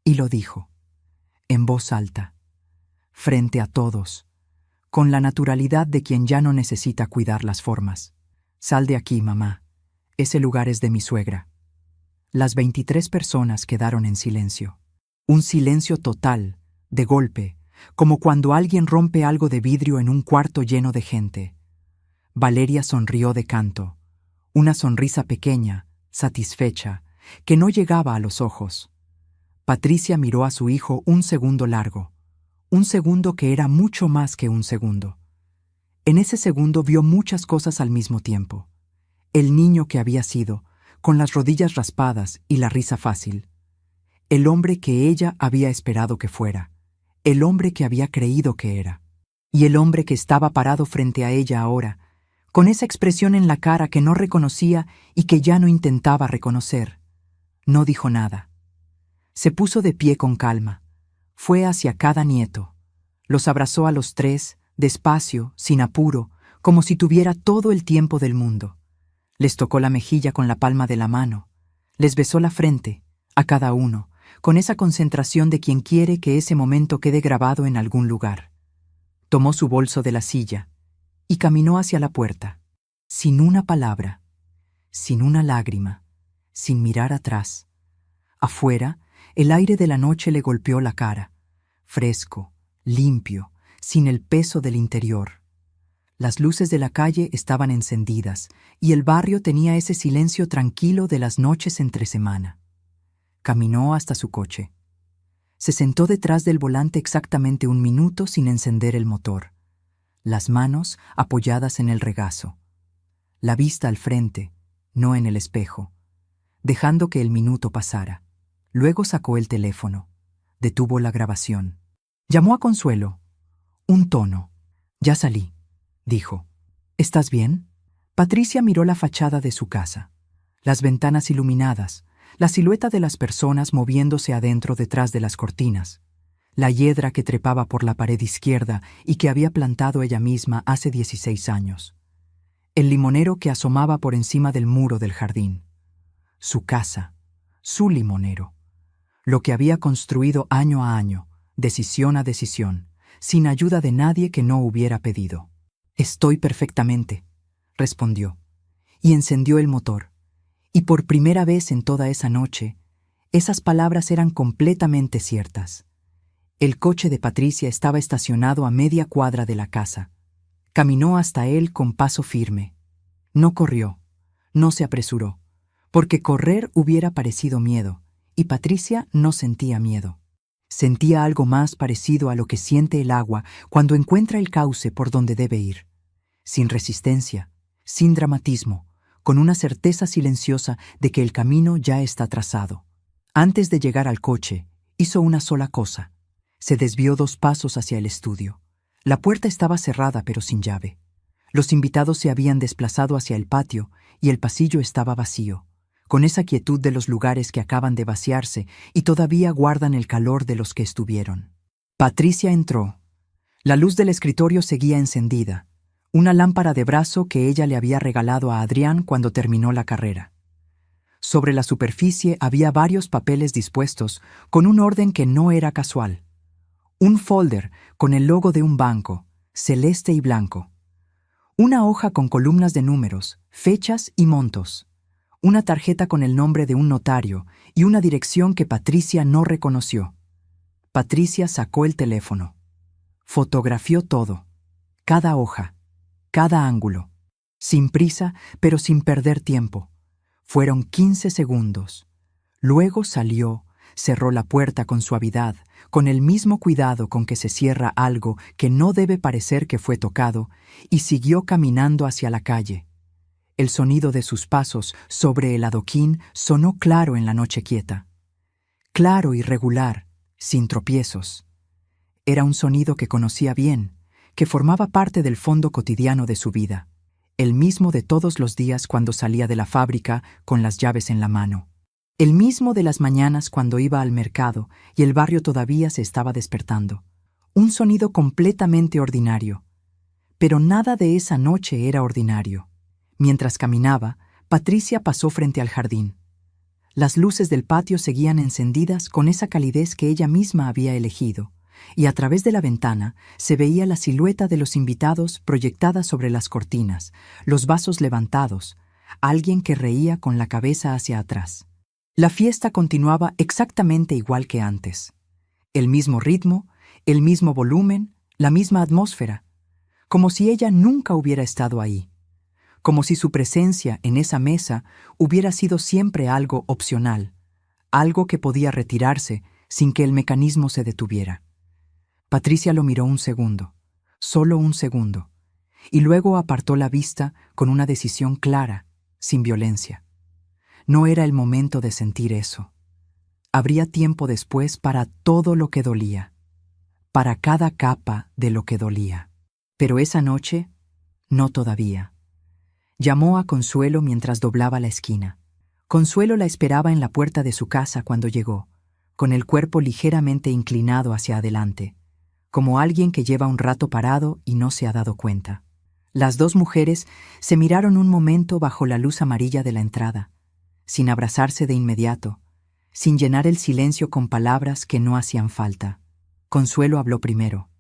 y lo dijo, en voz alta, frente a todos, con la naturalidad de quien ya no necesita cuidar las formas. Sal de aquí, mamá. Ese lugar es de mi suegra. Las 23 personas quedaron en silencio. Un silencio total, de golpe, como cuando alguien rompe algo de vidrio en un cuarto lleno de gente. Valeria sonrió de canto, una sonrisa pequeña, satisfecha, que no llegaba a los ojos. Patricia miró a su hijo un segundo largo, un segundo que era mucho más que un segundo. En ese segundo vio muchas cosas al mismo tiempo. El niño que había sido, con las rodillas raspadas y la risa fácil. El hombre que ella había esperado que fuera. El hombre que había creído que era. Y el hombre que estaba parado frente a ella ahora, con esa expresión en la cara que no reconocía y que ya no intentaba reconocer. No dijo nada. Se puso de pie con calma. Fue hacia cada nieto. Los abrazó a los tres, despacio, sin apuro, como si tuviera todo el tiempo del mundo. Les tocó la mejilla con la palma de la mano. Les besó la frente, a cada uno, con esa concentración de quien quiere que ese momento quede grabado en algún lugar. Tomó su bolso de la silla y caminó hacia la puerta, sin una palabra, sin una lágrima, sin mirar atrás. Afuera, el aire de la noche le golpeó la cara, fresco, limpio, sin el peso del interior. Las luces de la calle estaban encendidas y el barrio tenía ese silencio tranquilo de las noches entre semana. Caminó hasta su coche. Se sentó detrás del volante exactamente 1 minuto sin encender el motor, las manos apoyadas en el regazo, la vista al frente, no en el espejo, dejando que el minuto pasara. Luego sacó el teléfono, detuvo la grabación. Llamó a Consuelo. Un tono. Ya salí, dijo. ¿Estás bien? Patricia miró la fachada de su casa, las ventanas iluminadas, la silueta de las personas moviéndose adentro detrás de las cortinas, la hiedra que trepaba por la pared izquierda y que había plantado ella misma hace 16 años, el limonero que asomaba por encima del muro del jardín, su casa, su limonero, lo que había construido año a año, decisión a decisión, sin ayuda de nadie que no hubiera pedido. Estoy perfectamente, respondió, y encendió el motor. Y por primera vez en toda esa noche, esas palabras eran completamente ciertas. El coche de Patricia estaba estacionado a media cuadra de la casa. Caminó hasta él con paso firme. No corrió, no se apresuró, porque correr hubiera parecido miedo, y Patricia no sentía miedo. Sentía algo más parecido a lo que siente el agua cuando encuentra el cauce por donde debe ir. Sin resistencia, sin dramatismo, con una certeza silenciosa de que el camino ya está trazado. Antes de llegar al coche, hizo una sola cosa. Se desvió 2 pasos hacia el estudio. La puerta estaba cerrada pero sin llave. Los invitados se habían desplazado hacia el patio y el pasillo estaba vacío, con esa quietud de los lugares que acaban de vaciarse y todavía guardan el calor de los que estuvieron. Patricia entró. La luz del escritorio seguía encendida, una lámpara de brazo que ella le había regalado a Adrián cuando terminó la carrera. Sobre la superficie había varios papeles dispuestos con un orden que no era casual. Un folder con el logo de un banco, celeste y blanco. Una hoja con columnas de números, fechas y montos. una tarjeta con el nombre de un notario y una dirección que Patricia no reconoció. Patricia sacó el teléfono. Fotografió todo, cada hoja, cada ángulo, sin prisa, pero sin perder tiempo. Fueron 15 segundos. Luego salió, cerró la puerta con suavidad, con el mismo cuidado con que se cierra algo que no debe parecer que fue tocado, y siguió caminando hacia la calle. El sonido de sus pasos sobre el adoquín sonó claro en la noche quieta. Claro y regular, sin tropiezos. Era un sonido que conocía bien, que formaba parte del fondo cotidiano de su vida, el mismo de todos los días cuando salía de la fábrica con las llaves en la mano, el mismo de las mañanas cuando iba al mercado y el barrio todavía se estaba despertando. Un sonido completamente ordinario. Pero nada de esa noche era ordinario. Mientras caminaba, Patricia pasó frente al jardín. Las luces del patio seguían encendidas con esa calidez que ella misma había elegido, y a través de la ventana se veía la silueta de los invitados proyectada sobre las cortinas, los vasos levantados, alguien que reía con la cabeza hacia atrás. La fiesta continuaba exactamente igual que antes. El mismo ritmo, el mismo volumen, la misma atmósfera, como si ella nunca hubiera estado ahí, como si su presencia en esa mesa hubiera sido siempre algo opcional, algo que podía retirarse sin que el mecanismo se detuviera. Patricia lo miró un segundo, solo un segundo, y luego apartó la vista con una decisión clara, sin violencia. No era el momento de sentir eso. Habría tiempo después para todo lo que dolía, para cada capa de lo que dolía. Pero esa noche, no todavía. Llamó a Consuelo mientras doblaba la esquina. Consuelo la esperaba en la puerta de su casa cuando llegó, con el cuerpo ligeramente inclinado hacia adelante, como alguien que lleva un rato parado y no se ha dado cuenta. Las dos mujeres se miraron un momento bajo la luz amarilla de la entrada, sin abrazarse de inmediato, sin llenar el silencio con palabras que no hacían falta. Consuelo habló primero.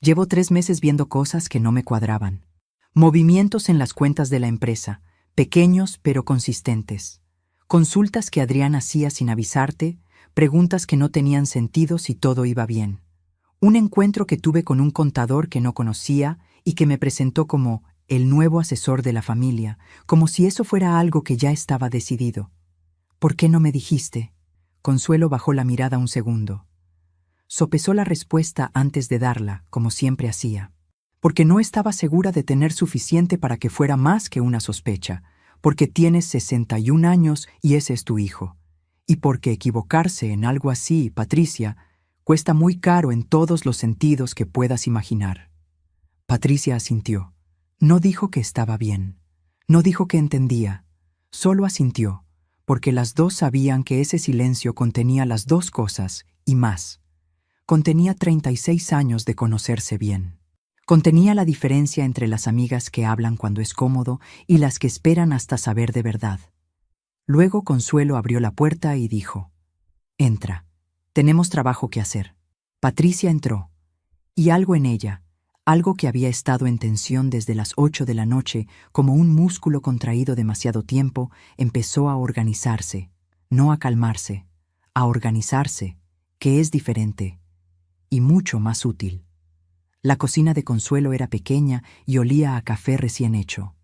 Llevo 3 meses viendo cosas que no me cuadraban. Movimientos en las cuentas de la empresa, pequeños pero consistentes. Consultas que Adrián hacía sin avisarte, preguntas que no tenían sentido si todo iba bien. Un encuentro que tuve con un contador que no conocía y que me presentó como el nuevo asesor de la familia, como si eso fuera algo que ya estaba decidido. ¿Por qué no me dijiste? Consuelo bajó la mirada un segundo. Sopesó la respuesta antes de darla, como siempre hacía. Porque no estaba segura de tener suficiente para que fuera más que una sospecha, porque tienes 61 años y ese es tu hijo. Y porque equivocarse en algo así, Patricia, cuesta muy caro en todos los sentidos que puedas imaginar. Patricia asintió. No dijo que estaba bien. No dijo que entendía. Solo asintió, porque las dos sabían que ese silencio contenía las dos cosas y más. Contenía 36 años de conocerse bien. Contenía la diferencia entre las amigas que hablan cuando es cómodo y las que esperan hasta saber de verdad. Luego Consuelo abrió la puerta y dijo: «Entra, tenemos trabajo que hacer». Patricia entró, y algo en ella, algo que había estado en tensión desde las 8 de la noche como un músculo contraído demasiado tiempo, empezó a organizarse, no a calmarse, a organizarse, que es diferente y mucho más útil. La cocina de Consuelo era pequeña y olía a café recién hecho.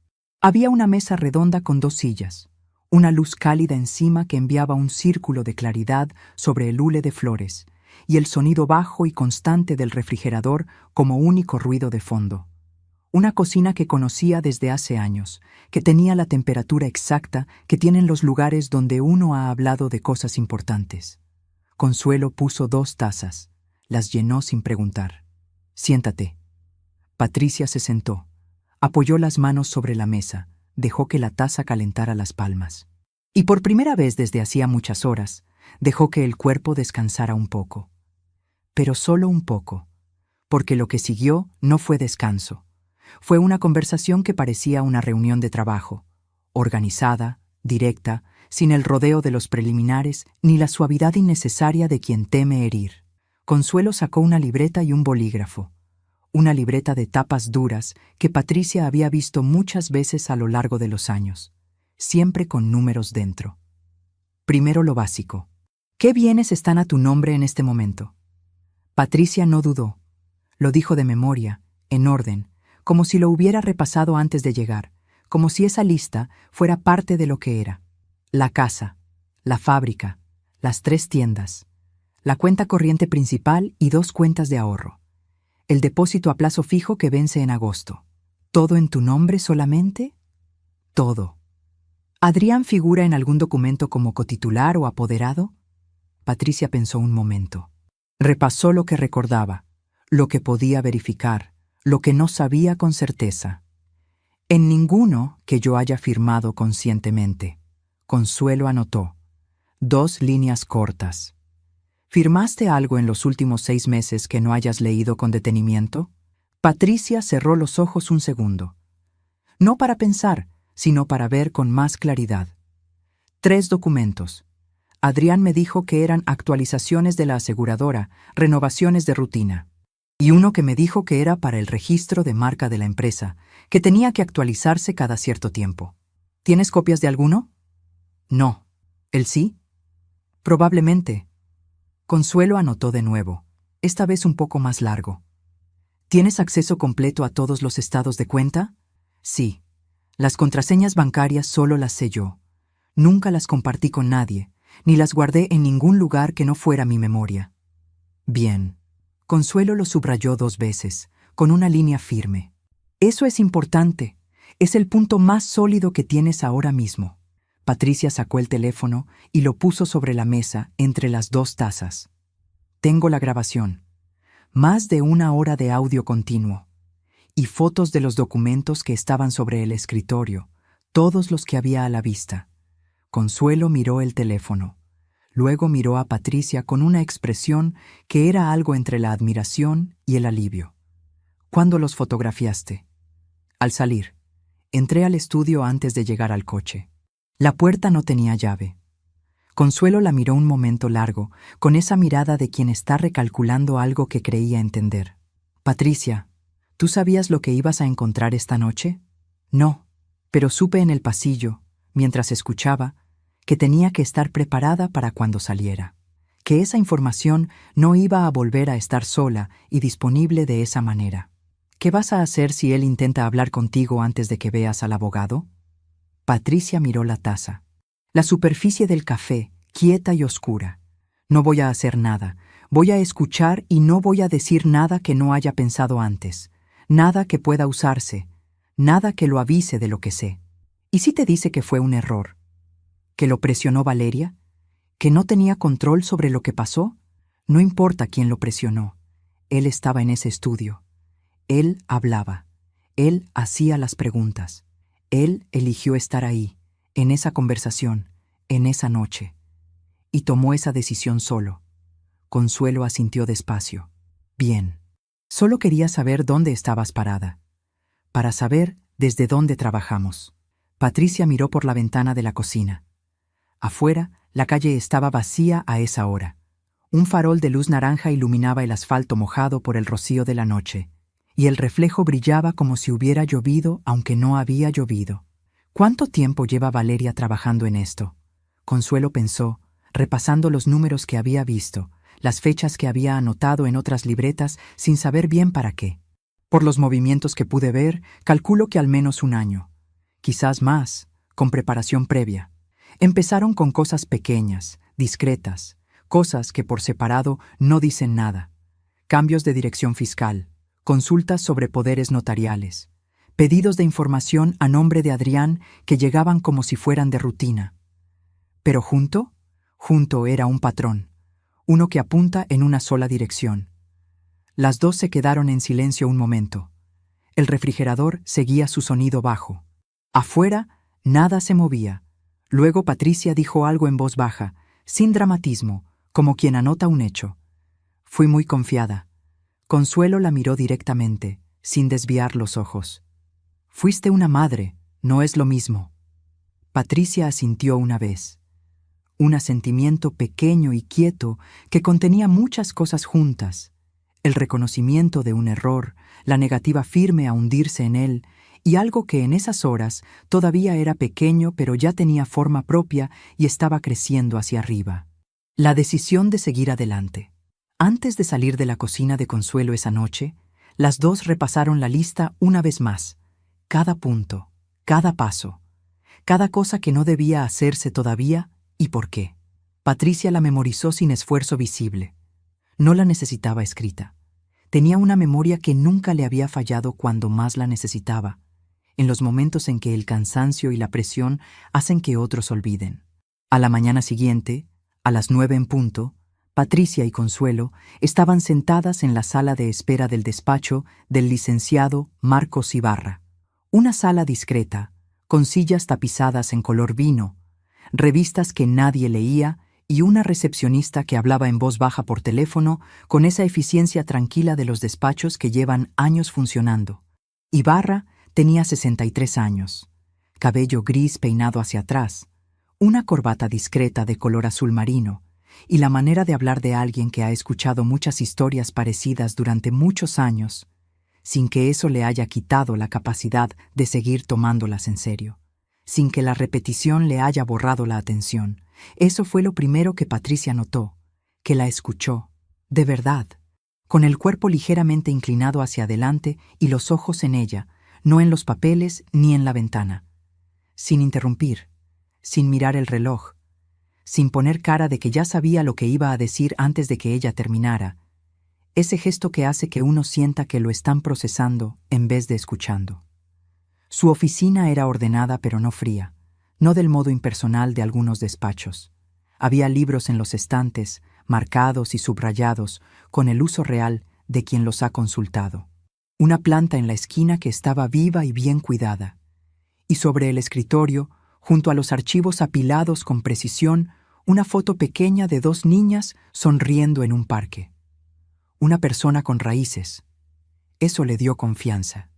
Había una mesa redonda con 2 sillas, una luz cálida encima que enviaba un círculo de claridad sobre el hule de flores, y el sonido bajo y constante del refrigerador como único ruido de fondo. Una cocina que conocía desde hace años, que tenía la temperatura exacta que tienen los lugares donde uno ha hablado de cosas importantes. Consuelo puso 2 tazas, las llenó sin preguntar. «Siéntate». Patricia se sentó, apoyó las manos sobre la mesa, dejó que la taza calentara las palmas. Y por primera vez desde hacía muchas horas, dejó que el cuerpo descansara un poco. Pero solo un poco, porque lo que siguió no fue descanso. Fue una conversación que parecía una reunión de trabajo, organizada, directa, sin el rodeo de los preliminares ni la suavidad innecesaria de quien teme herir. Consuelo sacó una libreta y un bolígrafo, una libreta de tapas duras que Patricia había visto muchas veces a lo largo de los años, siempre con números dentro. Primero lo básico. ¿Qué bienes están a tu nombre en este momento? Patricia no dudó. Lo dijo de memoria, en orden, como si lo hubiera repasado antes de llegar, como si esa lista fuera parte de lo que era. La casa, la fábrica, las 3 tiendas, la cuenta corriente principal y 2 cuentas de ahorro. El depósito a plazo fijo que vence en agosto. ¿Todo en tu nombre solamente? Todo. ¿Adrián figura en algún documento como cotitular o apoderado? Patricia pensó un momento. Repasó lo que recordaba, lo que podía verificar, lo que no sabía con certeza. En ninguno que yo haya firmado conscientemente. Consuelo anotó. 2 líneas cortas. ¿Firmaste algo en los últimos 6 meses que no hayas leído con detenimiento? Patricia cerró los ojos un segundo. No para pensar, sino para ver con más claridad. 3 documentos. Adrián me dijo que eran actualizaciones de la aseguradora, renovaciones de rutina. Y uno que me dijo que era para el registro de marca de la empresa, que tenía que actualizarse cada cierto tiempo. ¿Tienes copias de alguno? No. ¿El sí? Probablemente. Consuelo anotó de nuevo, esta vez un poco más largo. ¿Tienes acceso completo a todos los estados de cuenta? Sí. Las contraseñas bancarias solo las sé yo. Nunca las compartí con nadie, ni las guardé en ningún lugar que no fuera mi memoria. Bien. Consuelo lo subrayó 2 veces, con una línea firme. Eso es importante. Es el punto más sólido que tienes ahora mismo. Patricia sacó el teléfono y lo puso sobre la mesa entre las 2 tazas. Tengo la grabación. Más de 1 hora de audio continuo. Y fotos de los documentos que estaban sobre el escritorio, todos los que había a la vista. Consuelo miró el teléfono. Luego miró a Patricia con una expresión que era algo entre la admiración y el alivio. ¿Cuándo los fotografiaste? Al salir. Entré al estudio antes de llegar al coche. La puerta no tenía llave. Consuelo la miró un momento largo, con esa mirada de quien está recalculando algo que creía entender. Patricia, ¿tú sabías lo que ibas a encontrar esta noche? No, pero supe en el pasillo, mientras escuchaba, que tenía que estar preparada para cuando saliera. Que esa información no iba a volver a estar sola y disponible de esa manera. ¿Qué vas a hacer si él intenta hablar contigo antes de que veas al abogado? Patricia miró la taza. La superficie del café, quieta y oscura. No voy a hacer nada. Voy a escuchar y no voy a decir nada que no haya pensado antes. Nada que pueda usarse. Nada que lo avise de lo que sé. ¿Y si te dice que fue un error? ¿Que lo presionó Valeria? ¿Que no tenía control sobre lo que pasó? No importa quién lo presionó. Él estaba en ese estudio. Él hablaba. Él hacía las preguntas. Él eligió estar ahí, en esa conversación, en esa noche. Y tomó esa decisión solo. Consuelo asintió despacio. Bien. Solo quería saber dónde estabas parada. Para saber desde dónde trabajamos. Patricia miró por la ventana de la cocina. Afuera, la calle estaba vacía a esa hora. Un farol de luz naranja iluminaba el asfalto mojado por el rocío de la noche, y el reflejo brillaba como si hubiera llovido, aunque no había llovido. ¿Cuánto tiempo lleva Valeria trabajando en esto? Consuelo pensó, repasando los números que había visto, las fechas que había anotado en otras libretas sin saber bien para qué. Por los movimientos que pude ver, calculo que al menos 1 año. Quizás más, con preparación previa. Empezaron con cosas pequeñas, discretas, cosas que por separado no dicen nada. Cambios de dirección fiscal, consultas sobre poderes notariales, pedidos de información a nombre de Adrián que llegaban como si fueran de rutina. Pero junto era un patrón, uno que apunta en una sola dirección. Las 2 se quedaron en silencio un momento. El refrigerador seguía su sonido bajo. Afuera, nada se movía. Luego Patricia dijo algo en voz baja, sin dramatismo, como quien anota un hecho. Fui muy confiada. Consuelo la miró directamente, sin desviar los ojos. Fuiste una madre, no es lo mismo. Patricia asintió una vez. Un asentimiento pequeño y quieto que contenía muchas cosas juntas. El reconocimiento de un error, la negativa firme a hundirse en él y algo que en esas horas todavía era pequeño pero ya tenía forma propia y estaba creciendo hacia arriba. La decisión de seguir adelante. Antes de salir de la cocina de Consuelo esa noche, las dos repasaron la lista una vez más. Cada punto, cada paso, cada cosa que no debía hacerse todavía y por qué. Patricia la memorizó sin esfuerzo visible. No la necesitaba escrita. Tenía una memoria que nunca le había fallado cuando más la necesitaba, en los momentos en que el cansancio y la presión hacen que otros olviden. A la mañana siguiente, a las 9 en punto, Patricia y Consuelo estaban sentadas en la sala de espera del despacho del licenciado Marcos Ibarra. Una sala discreta, con sillas tapizadas en color vino, revistas que nadie leía y una recepcionista que hablaba en voz baja por teléfono con esa eficiencia tranquila de los despachos que llevan años funcionando. Ibarra tenía 63 años, cabello gris peinado hacia atrás, una corbata discreta de color azul marino y la manera de hablar de alguien que ha escuchado muchas historias parecidas durante muchos años, sin que eso le haya quitado la capacidad de seguir tomándolas en serio, sin que la repetición le haya borrado la atención. Eso fue lo primero que Patricia notó, que la escuchó, de verdad, con el cuerpo ligeramente inclinado hacia adelante y los ojos en ella, no en los papeles ni en la ventana. Sin interrumpir, sin mirar el reloj, sin poner cara de que ya sabía lo que iba a decir antes de que ella terminara. Ese gesto que hace que uno sienta que lo están procesando en vez de escuchando. Su oficina era ordenada pero no fría, no del modo impersonal de algunos despachos. Había libros en los estantes, marcados y subrayados, con el uso real de quien los ha consultado. Una planta en la esquina que estaba viva y bien cuidada. Y sobre el escritorio, junto a los archivos apilados con precisión, una foto pequeña de 2 niñas sonriendo en un parque. Una persona con raíces. Eso le dio confianza.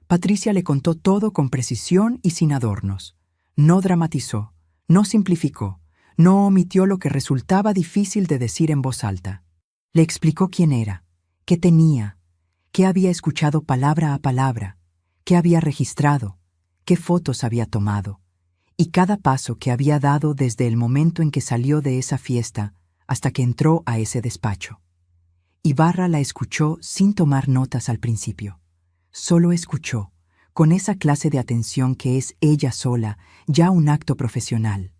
Patricia le contó todo con precisión y sin adornos. No dramatizó, no simplificó, no omitió lo que resultaba difícil de decir en voz alta. Le explicó quién era, qué tenía, qué había escuchado palabra a palabra, qué había registrado, qué fotos había tomado, y cada paso que había dado desde el momento en que salió de esa fiesta hasta que entró a ese despacho. Ibarra la escuchó sin tomar notas al principio. Solo escuchó, con esa clase de atención que es ella sola, ya un acto profesional.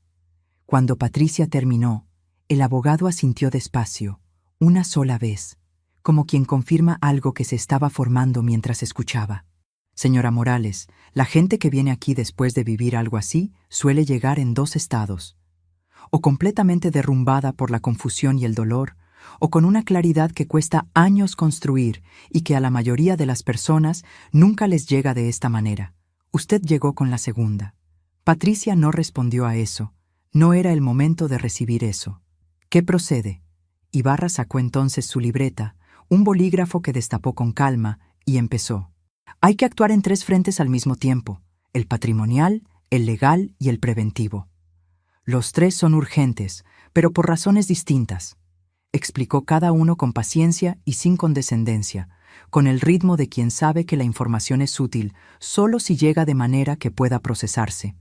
Cuando Patricia terminó, el abogado asintió despacio, una sola vez, como quien confirma algo que se estaba formando mientras escuchaba. Señora Morales, la gente que viene aquí después de vivir algo así suele llegar en 2 estados. O completamente derrumbada por la confusión y el dolor, o con una claridad que cuesta años construir y que a la mayoría de las personas nunca les llega de esta manera. Usted llegó con la segunda. Patricia no respondió a eso. No era el momento de recibir eso. ¿Qué procede? Ibarra sacó entonces su libreta, un bolígrafo que destapó con calma, y empezó. Hay que actuar en 3 frentes al mismo tiempo: el patrimonial, el legal y el preventivo. Los 3 son urgentes, pero por razones distintas. Explicó cada uno con paciencia y sin condescendencia, con el ritmo de quien sabe que la información es útil solo si llega de manera que pueda procesarse.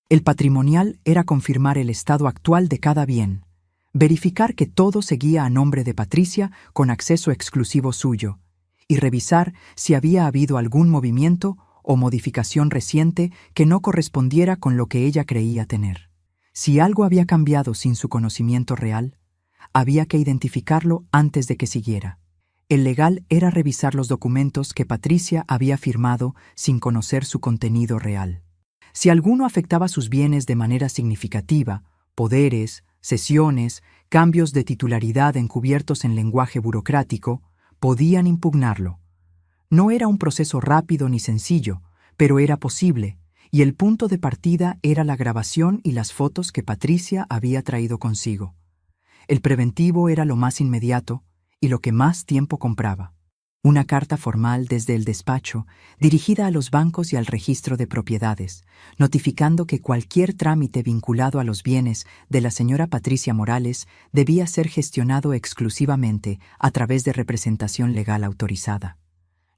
El patrimonial era confirmar el estado actual de cada bien, verificar que todo seguía a nombre de Patricia con acceso exclusivo suyo, y revisar si había habido algún movimiento o modificación reciente que no correspondiera con lo que ella creía tener. Si algo había cambiado sin su conocimiento real, había que identificarlo antes de que siguiera. El legal era revisar los documentos que Patricia había firmado sin conocer su contenido real. Si alguno afectaba sus bienes de manera significativa, poderes, cesiones, cambios de titularidad encubiertos en lenguaje burocrático, podían impugnarlo. No era un proceso rápido ni sencillo, pero era posible, y el punto de partida era la grabación y las fotos que Patricia había traído consigo. El preventivo era lo más inmediato y lo que más tiempo compraba. Una carta formal desde el despacho, dirigida a los bancos y al registro de propiedades, notificando que cualquier trámite vinculado a los bienes de la señora Patricia Morales debía ser gestionado exclusivamente a través de representación legal autorizada.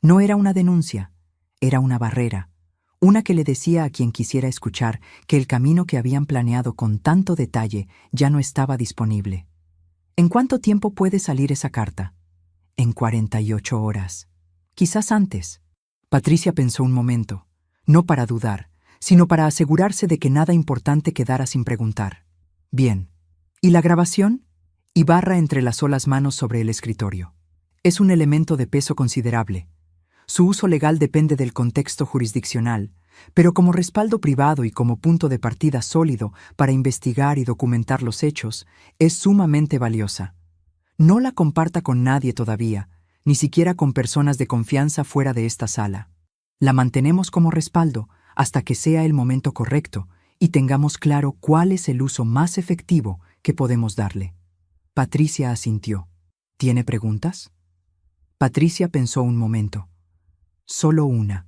No era una denuncia, era una barrera, Una que le decía a quien quisiera escuchar que el camino que habían planeado con tanto detalle ya no estaba disponible. ¿En cuánto tiempo puede salir esa carta? En 48 horas. Quizás antes. Patricia pensó un momento, no para dudar, sino para asegurarse de que nada importante quedara sin preguntar. Bien. ¿Y la grabación? Ibarra entrelazó las manos sobre el escritorio. Es un elemento de peso considerable. Su uso legal depende del contexto jurisdiccional, pero como respaldo privado y como punto de partida sólido para investigar y documentar los hechos, es sumamente valiosa. No la comparta con nadie todavía, ni siquiera con personas de confianza fuera de esta sala. La mantenemos como respaldo hasta que sea el momento correcto y tengamos claro cuál es el uso más efectivo que podemos darle. Patricia asintió. ¿Tiene preguntas? Patricia pensó un momento. Solo una.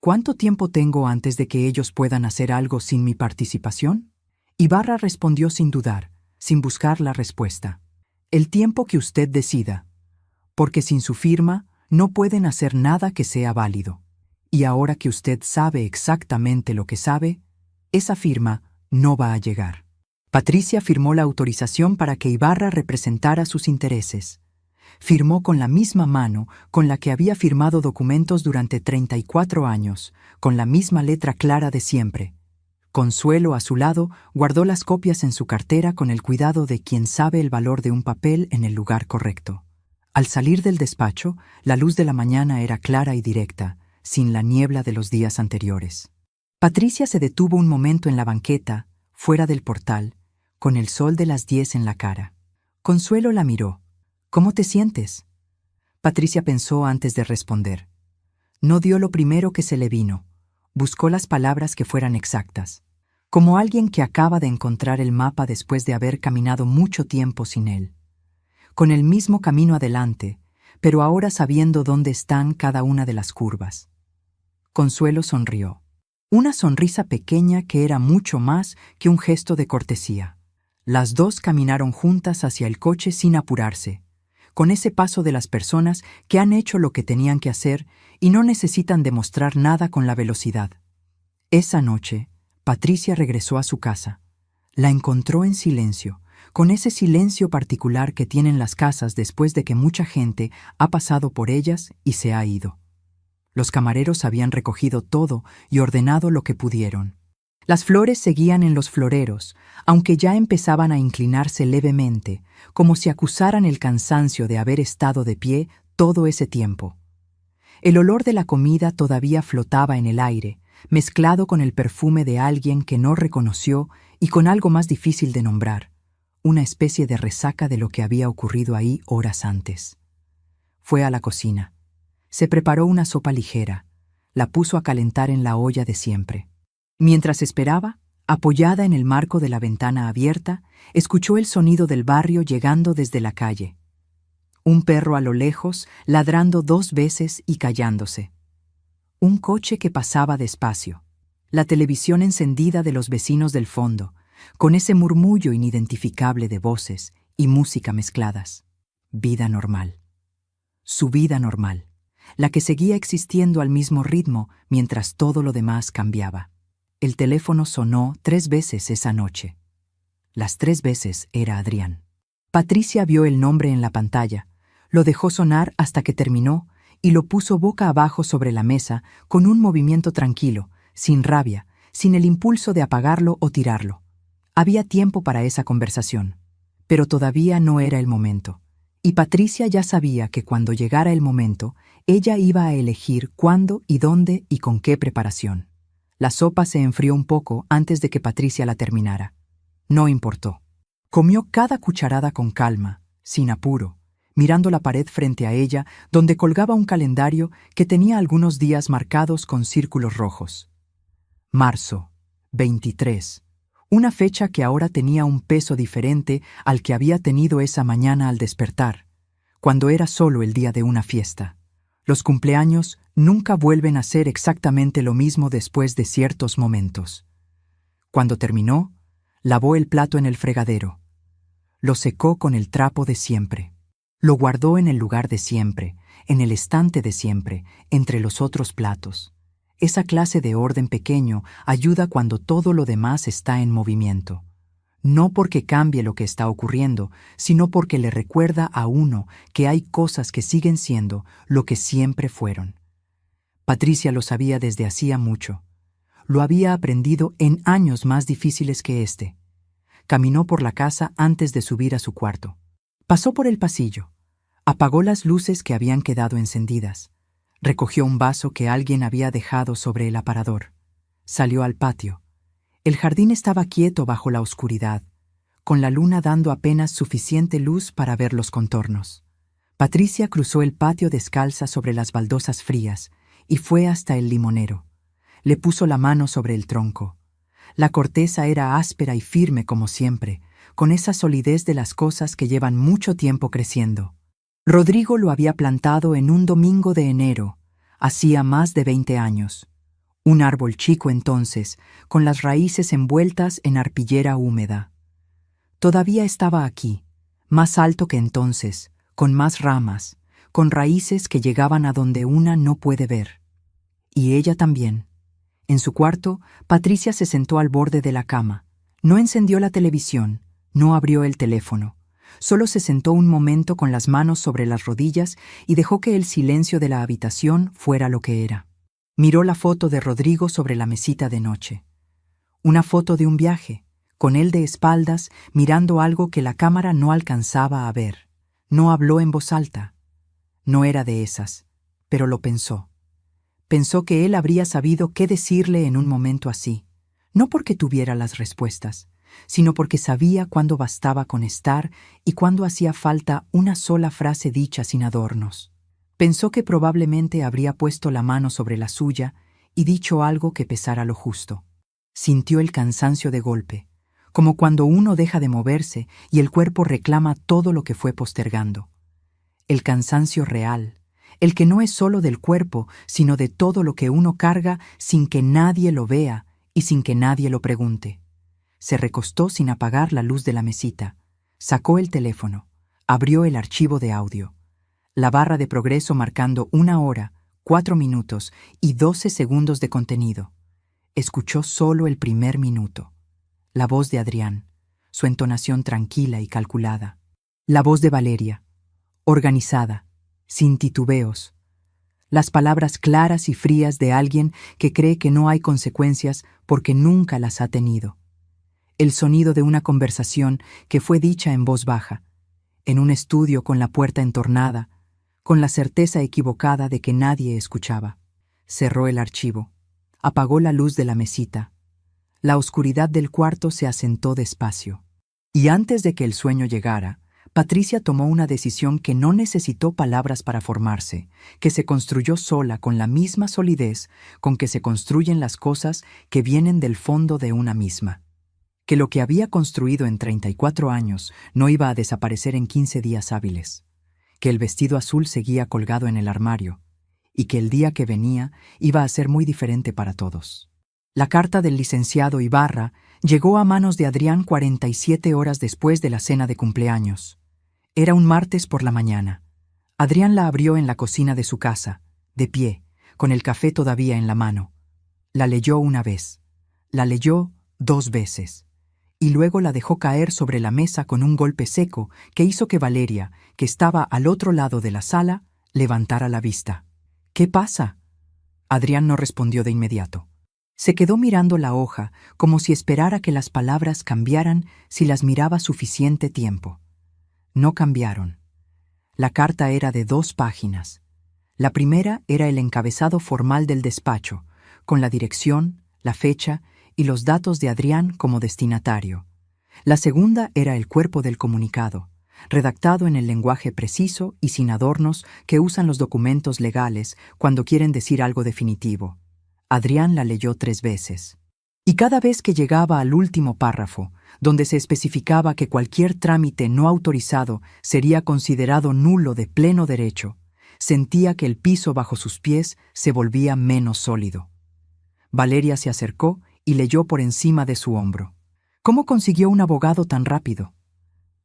¿Cuánto tiempo tengo antes de que ellos puedan hacer algo sin mi participación? Ibarra respondió sin dudar, sin buscar la respuesta. El tiempo que usted decida, porque sin su firma no pueden hacer nada que sea válido. Y ahora que usted sabe exactamente lo que sabe, esa firma no va a llegar. Patricia firmó la autorización para que Ibarra representara sus intereses. Firmó con la misma mano con la que había firmado documentos durante 34 años, con la misma letra clara de siempre. Consuelo, a su lado, guardó las copias en su cartera con el cuidado de quien sabe el valor de un papel en el lugar correcto. Al salir del despacho, la luz de la mañana era clara y directa, sin la niebla de los días anteriores. Patricia se detuvo un momento en la banqueta, fuera del portal, con el sol de las 10 en la cara. Consuelo la miró. ¿Cómo te sientes? Patricia pensó antes de responder. No dio lo primero que se le vino. Buscó las palabras que fueran exactas, como alguien que acaba de encontrar el mapa después de haber caminado mucho tiempo sin él. Con el mismo camino adelante, pero ahora sabiendo dónde están cada una de las curvas. Consuelo sonrió. Una sonrisa pequeña que era mucho más que un gesto de cortesía. Las dos caminaron juntas hacia el coche sin apurarse, con ese paso de las personas que han hecho lo que tenían que hacer y no necesitan demostrar nada con la velocidad. Esa noche, Patricia regresó a su casa. La encontró en silencio, con ese silencio particular que tienen las casas después de que mucha gente ha pasado por ellas y se ha ido. Los camareros habían recogido todo y ordenado lo que pudieron. Las flores seguían en los floreros, aunque ya empezaban a inclinarse levemente, como si acusaran el cansancio de haber estado de pie todo ese tiempo. El olor de la comida todavía flotaba en el aire, mezclado con el perfume de alguien que no reconoció y con algo más difícil de nombrar, una especie de resaca de lo que había ocurrido ahí horas antes. Fue a la cocina. Se preparó una sopa ligera, la puso a calentar en la olla de siempre. Mientras esperaba, apoyada en el marco de la ventana abierta, escuchó el sonido del barrio llegando desde la calle. Un perro a lo lejos, ladrando 2 veces y callándose. Un coche que pasaba despacio. La televisión encendida de los vecinos del fondo, con ese murmullo inidentificable de voces y música mezcladas. Vida normal. Su vida normal, la que seguía existiendo al mismo ritmo mientras todo lo demás cambiaba. El teléfono sonó 3 veces esa noche. Las 3 veces era Adrián. Patricia vio el nombre en la pantalla, lo dejó sonar hasta que terminó y lo puso boca abajo sobre la mesa con un movimiento tranquilo, sin rabia, sin el impulso de apagarlo o tirarlo. Había tiempo para esa conversación, pero todavía no era el momento. Y Patricia ya sabía que cuando llegara el momento, ella iba a elegir cuándo y dónde y con qué preparación. La sopa se enfrió un poco antes de que Patricia la terminara. No importó. Comió cada cucharada con calma, sin apuro, mirando la pared frente a ella donde colgaba un calendario que tenía algunos días marcados con círculos rojos. Marzo, 23. Una fecha que ahora tenía un peso diferente al que había tenido esa mañana al despertar, cuando era solo el día de una fiesta. Los cumpleaños nunca vuelven a ser exactamente lo mismo después de ciertos momentos. Cuando terminó, lavó el plato en el fregadero. Lo secó con el trapo de siempre. Lo guardó en el lugar de siempre, en el estante de siempre, entre los otros platos. Esa clase de orden pequeño ayuda cuando todo lo demás está en movimiento. No porque cambie lo que está ocurriendo, sino porque le recuerda a uno que hay cosas que siguen siendo lo que siempre fueron. Patricia lo sabía desde hacía mucho. Lo había aprendido en años más difíciles que este. Caminó por la casa antes de subir a su cuarto. Pasó por el pasillo. Apagó las luces que habían quedado encendidas. Recogió un vaso que alguien había dejado sobre el aparador. Salió al patio. El jardín estaba quieto bajo la oscuridad, con la luna dando apenas suficiente luz para ver los contornos. Patricia cruzó el patio descalza sobre las baldosas frías y fue hasta el limonero. Le puso la mano sobre el tronco. La corteza era áspera y firme como siempre, con esa solidez de las cosas que llevan mucho tiempo creciendo. Rodrigo lo había plantado en un domingo de enero, hacía más de 20 años. Un árbol chico entonces, con las raíces envueltas en arpillera húmeda. Todavía estaba aquí, más alto que entonces, con más ramas, con raíces que llegaban a donde una no puede ver. Y ella también. En su cuarto, Patricia se sentó al borde de la cama. No encendió la televisión, no abrió el teléfono. Solo se sentó un momento con las manos sobre las rodillas y dejó que el silencio de la habitación fuera lo que era. Miró la foto de Rodrigo sobre la mesita de noche. Una foto de un viaje, con él de espaldas, mirando algo que la cámara no alcanzaba a ver. No habló en voz alta. No era de esas, pero lo pensó. Pensó que él habría sabido qué decirle en un momento así, no porque tuviera las respuestas, sino porque sabía cuándo bastaba con estar y cuándo hacía falta una sola frase dicha sin adornos. Pensó que probablemente habría puesto la mano sobre la suya y dicho algo que pesara lo justo. Sintió el cansancio de golpe, como cuando uno deja de moverse y el cuerpo reclama todo lo que fue postergando. El cansancio real, el que no es solo del cuerpo, sino de todo lo que uno carga sin que nadie lo vea y sin que nadie lo pregunte. Se recostó sin apagar la luz de la mesita, sacó el teléfono, abrió el archivo de audio. La barra de progreso marcando 1 hora, 4 minutos y 12 segundos de contenido. Escuchó solo el primer minuto. La voz de Adrián, su entonación tranquila y calculada. La voz de Valeria, organizada, sin titubeos. Las palabras claras y frías de alguien que cree que no hay consecuencias porque nunca las ha tenido. El sonido de una conversación que fue dicha en voz baja, en un estudio con la puerta entornada, con la certeza equivocada de que nadie escuchaba. Cerró el archivo. Apagó la luz de la mesita. La oscuridad del cuarto se asentó despacio. Y antes de que el sueño llegara, Patricia tomó una decisión que no necesitó palabras para formarse, que se construyó sola con la misma solidez con que se construyen las cosas que vienen del fondo de una misma. Que lo que había construido en 34 años no iba a desaparecer en 15 días hábiles. Que el vestido azul seguía colgado en el armario, y que el día que venía iba a ser muy diferente para todos. La carta del licenciado Ibarra llegó a manos de Adrián 47 horas después de la cena de cumpleaños. Era un martes por la mañana. Adrián la abrió en la cocina de su casa, de pie, con el café todavía en la mano. La leyó una vez. La leyó 2 veces. Y luego la dejó caer sobre la mesa con un golpe seco que hizo que Valeria, que estaba al otro lado de la sala, levantara la vista. «¿Qué pasa?» Adrián no respondió de inmediato. Se quedó mirando la hoja como si esperara que las palabras cambiaran si las miraba suficiente tiempo. No cambiaron. La carta era de 2 páginas. La primera era el encabezado formal del despacho, con la dirección, la fecha y los datos de Adrián como destinatario. La segunda era el cuerpo del comunicado, redactado en el lenguaje preciso y sin adornos que usan los documentos legales cuando quieren decir algo definitivo. Adrián la leyó 3 veces. Y cada vez que llegaba al último párrafo, donde se especificaba que cualquier trámite no autorizado sería considerado nulo de pleno derecho, sentía que el piso bajo sus pies se volvía menos sólido. Valeria se acercó y leyó por encima de su hombro. ¿Cómo consiguió un abogado tan rápido?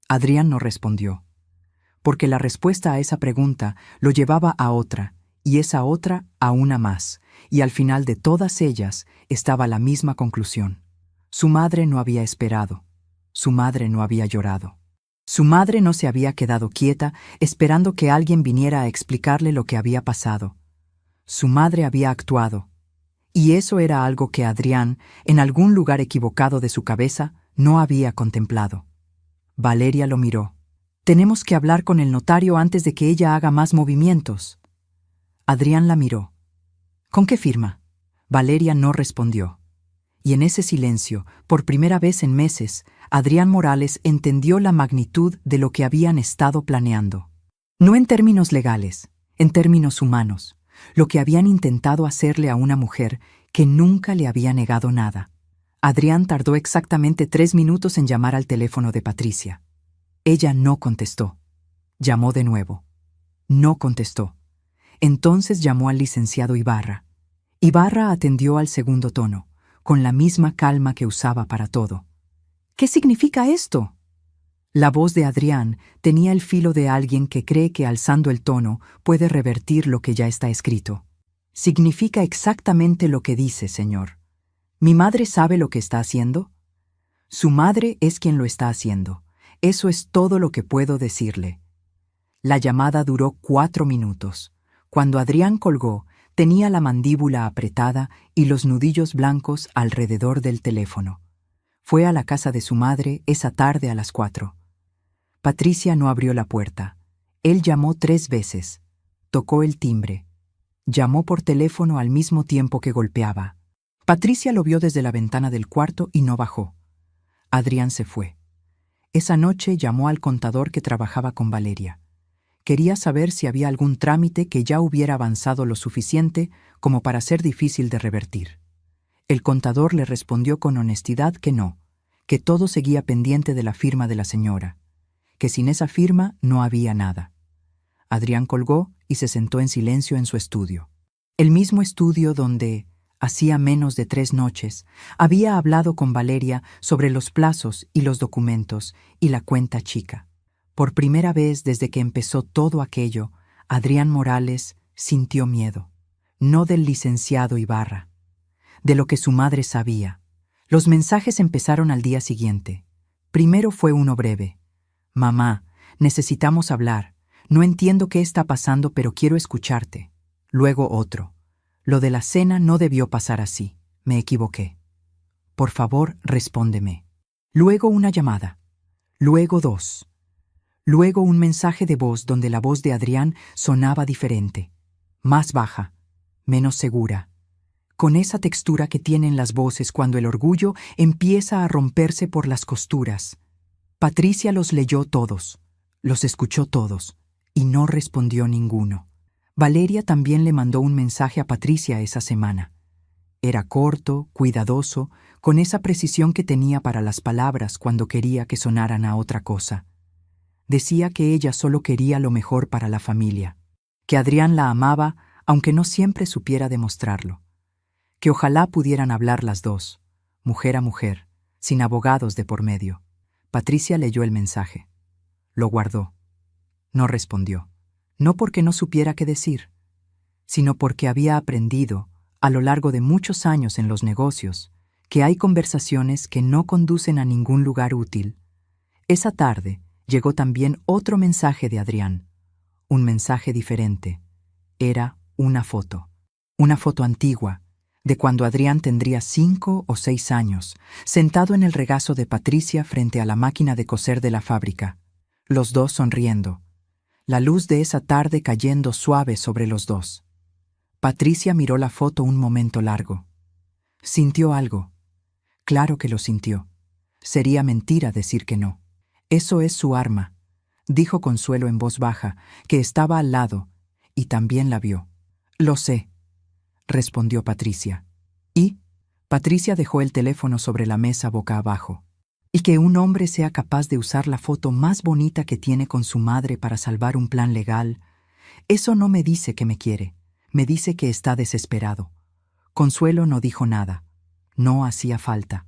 Adrián no respondió, porque la respuesta a esa pregunta lo llevaba a otra, y esa otra a una más, y al final de todas ellas estaba la misma conclusión. Su madre no había esperado, su madre no había llorado. Su madre no se había quedado quieta esperando que alguien viniera a explicarle lo que había pasado. Su madre había actuado, y eso era algo que Adrián, en algún lugar equivocado de su cabeza, no había contemplado. Valeria lo miró. «Tenemos que hablar con el notario antes de que ella haga más movimientos». Adrián la miró. «¿Con qué firma?». Valeria no respondió. Y en ese silencio, por primera vez en meses, Adrián Morales entendió la magnitud de lo que habían estado planeando. No en términos legales, en términos humanos, lo que habían intentado hacerle a una mujer que nunca le había negado nada. Adrián tardó exactamente 3 minutos en llamar al teléfono de Patricia. Ella no contestó. Llamó de nuevo. No contestó. Entonces llamó al licenciado Ibarra. Ibarra atendió al segundo tono, con la misma calma que usaba para todo. «¿Qué significa esto?». La voz de Adrián tenía el filo de alguien que cree que alzando el tono puede revertir lo que ya está escrito. «Significa exactamente lo que dice, señor. ¿Mi madre sabe lo que está haciendo?». «Su madre es quien lo está haciendo. Eso es todo lo que puedo decirle». La llamada duró 4 minutos. Cuando Adrián colgó, tenía la mandíbula apretada y los nudillos blancos alrededor del teléfono. Fue a la casa de su madre esa tarde a las 4. Patricia no abrió la puerta. Él llamó 3 veces. Tocó el timbre. Llamó por teléfono al mismo tiempo que golpeaba. Patricia lo vio desde la ventana del cuarto y no bajó. Adrián se fue. Esa noche llamó al contador que trabajaba con Valeria. Quería saber si había algún trámite que ya hubiera avanzado lo suficiente como para ser difícil de revertir. El contador le respondió con honestidad que no, que todo seguía pendiente de la firma de la señora, que sin esa firma no había nada. Adrián colgó y se sentó en silencio en su estudio. El mismo estudio donde, hacía menos de 3 noches, había hablado con Valeria sobre los plazos y los documentos y la cuenta chica. Por primera vez desde que empezó todo aquello, Adrián Morales sintió miedo, no del licenciado Ibarra, de lo que su madre sabía. Los mensajes empezaron al día siguiente. Primero fue uno breve. «Mamá, necesitamos hablar. No entiendo qué está pasando, pero quiero escucharte». Luego otro. «Lo de la cena no debió pasar así. Me equivoqué. Por favor, respóndeme». Luego una llamada. Luego 2. Luego un mensaje de voz donde la voz de Adrián sonaba diferente, más baja, menos segura, con esa textura que tienen las voces cuando el orgullo empieza a romperse por las costuras. Patricia los leyó todos, los escuchó todos, y no respondió ninguno. Valeria también le mandó un mensaje a Patricia esa semana. Era corto, cuidadoso, con esa precisión que tenía para las palabras cuando quería que sonaran a otra cosa. Decía que ella solo quería lo mejor para la familia, que Adrián la amaba aunque no siempre supiera demostrarlo, que ojalá pudieran hablar las dos, mujer a mujer, sin abogados de por medio. Patricia leyó el mensaje. Lo guardó. No respondió, no porque no supiera qué decir, sino porque había aprendido, a lo largo de muchos años en los negocios, que hay conversaciones que no conducen a ningún lugar útil. Esa tarde llegó también otro mensaje de Adrián, un mensaje diferente. Era una foto antigua, de cuando Adrián tendría 5 o 6 años, sentado en el regazo de Patricia frente a la máquina de coser de la fábrica, los dos sonriendo, la luz de esa tarde cayendo suave sobre los dos. Patricia miró la foto un momento largo. Sintió algo. Claro que lo sintió. Sería mentira decir que no. «Eso es su arma», dijo Consuelo en voz baja, que estaba al lado, y también la vio. «Lo sé», respondió Patricia. «¿Y?» Patricia dejó el teléfono sobre la mesa boca abajo. «Y que un hombre sea capaz de usar la foto más bonita que tiene con su madre para salvar un plan legal, eso no me dice que me quiere, me dice que está desesperado». Consuelo no dijo nada. No hacía falta.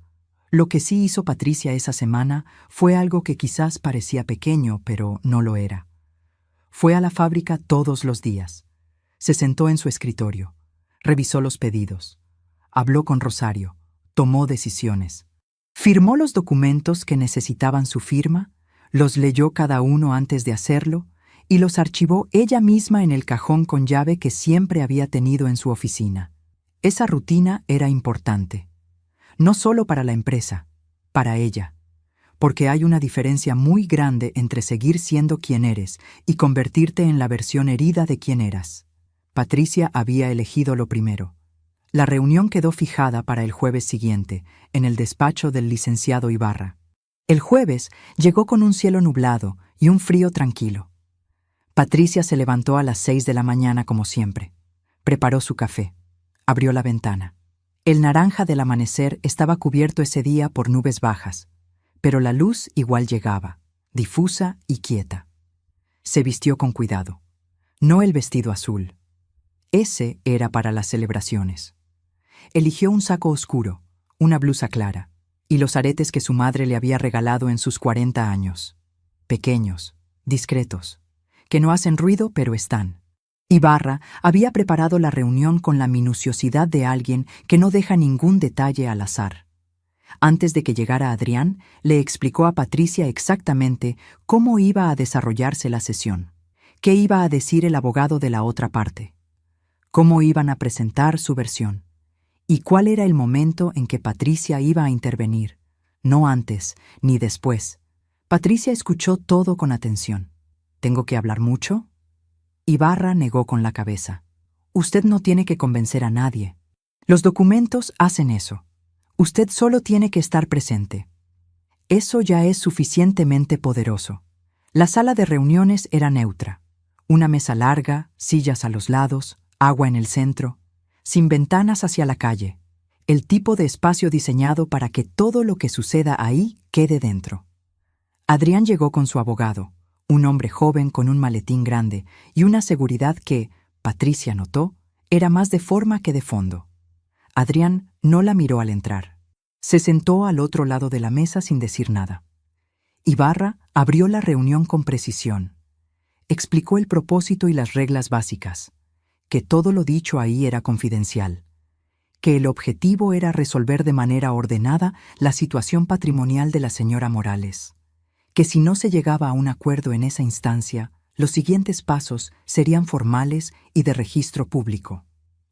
Lo que sí hizo Patricia esa semana fue algo que quizás parecía pequeño, pero no lo era. Fue a la fábrica todos los días. Se sentó en su escritorio, revisó los pedidos, habló con Rosario, tomó decisiones. Firmó los documentos que necesitaban su firma, los leyó cada uno antes de hacerlo y los archivó ella misma en el cajón con llave que siempre había tenido en su oficina. Esa rutina era importante, no solo para la empresa, para ella, porque hay una diferencia muy grande entre seguir siendo quien eres y convertirte en la versión herida de quien eras. Patricia había elegido lo primero. La reunión quedó fijada para el jueves siguiente, en el despacho del licenciado Ibarra. El jueves llegó con un cielo nublado y un frío tranquilo. Patricia se levantó a las 6 de la mañana como siempre. Preparó su café. Abrió la ventana. El naranja del amanecer estaba cubierto ese día por nubes bajas, pero la luz igual llegaba, difusa y quieta. Se vistió con cuidado. No el vestido azul. Ese era para las celebraciones. Eligió un saco oscuro, una blusa clara, y los aretes que su madre le había regalado en sus 40 años. Pequeños, discretos, que no hacen ruido pero están. Ibarra había preparado la reunión con la minuciosidad de alguien que no deja ningún detalle al azar. Antes de que llegara Adrián, le explicó a Patricia exactamente cómo iba a desarrollarse la sesión, qué iba a decir el abogado de la otra parte, cómo iban a presentar su versión, y cuál era el momento en que Patricia iba a intervenir, no antes ni después. Patricia escuchó todo con atención. ¿Tengo que hablar mucho? Ibarra negó con la cabeza. Usted no tiene que convencer a nadie. Los documentos hacen eso. Usted solo tiene que estar presente. Eso ya es suficientemente poderoso. La sala de reuniones era neutra. Una mesa larga, sillas a los lados, agua en el centro, sin ventanas hacia la calle. El tipo de espacio diseñado para que todo lo que suceda ahí quede dentro. Adrián llegó con su abogado, un hombre joven con un maletín grande y una seguridad que, Patricia notó, era más de forma que de fondo. Adrián no la miró al entrar. Se sentó al otro lado de la mesa sin decir nada. Ibarra abrió la reunión con precisión. Explicó el propósito y las reglas básicas, que todo lo dicho ahí era confidencial, que el objetivo era resolver de manera ordenada la situación patrimonial de la señora Morales, que si no se llegaba a un acuerdo en esa instancia, los siguientes pasos serían formales y de registro público.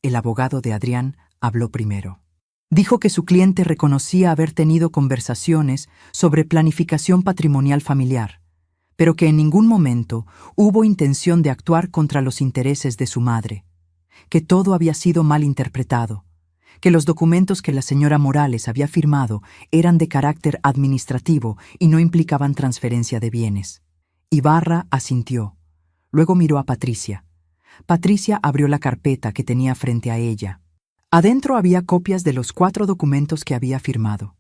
El abogado de Adrián habló primero. Dijo que su cliente reconocía haber tenido conversaciones sobre planificación patrimonial familiar, pero que en ningún momento hubo intención de actuar contra los intereses de su madre, que todo había sido mal interpretado, que los documentos que la señora Morales había firmado eran de carácter administrativo y no implicaban transferencia de bienes. Ibarra asintió. Luego miró a Patricia. Patricia abrió la carpeta que tenía frente a ella. Adentro había copias de los 4 documentos que había firmado.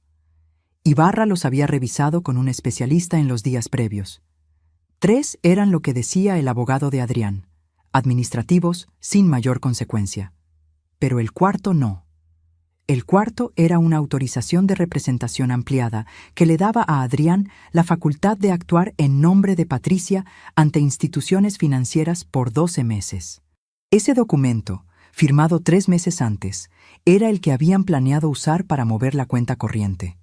Ibarra los había revisado con un especialista en los días previos. 3 eran lo que decía el abogado de Adrián, administrativos sin mayor consecuencia. Pero el cuarto no. El cuarto era una autorización de representación ampliada que le daba a Adrián la facultad de actuar en nombre de Patricia ante instituciones financieras por 12 meses. Ese documento, firmado 3 meses antes, era el que habían planeado usar para mover la cuenta corriente.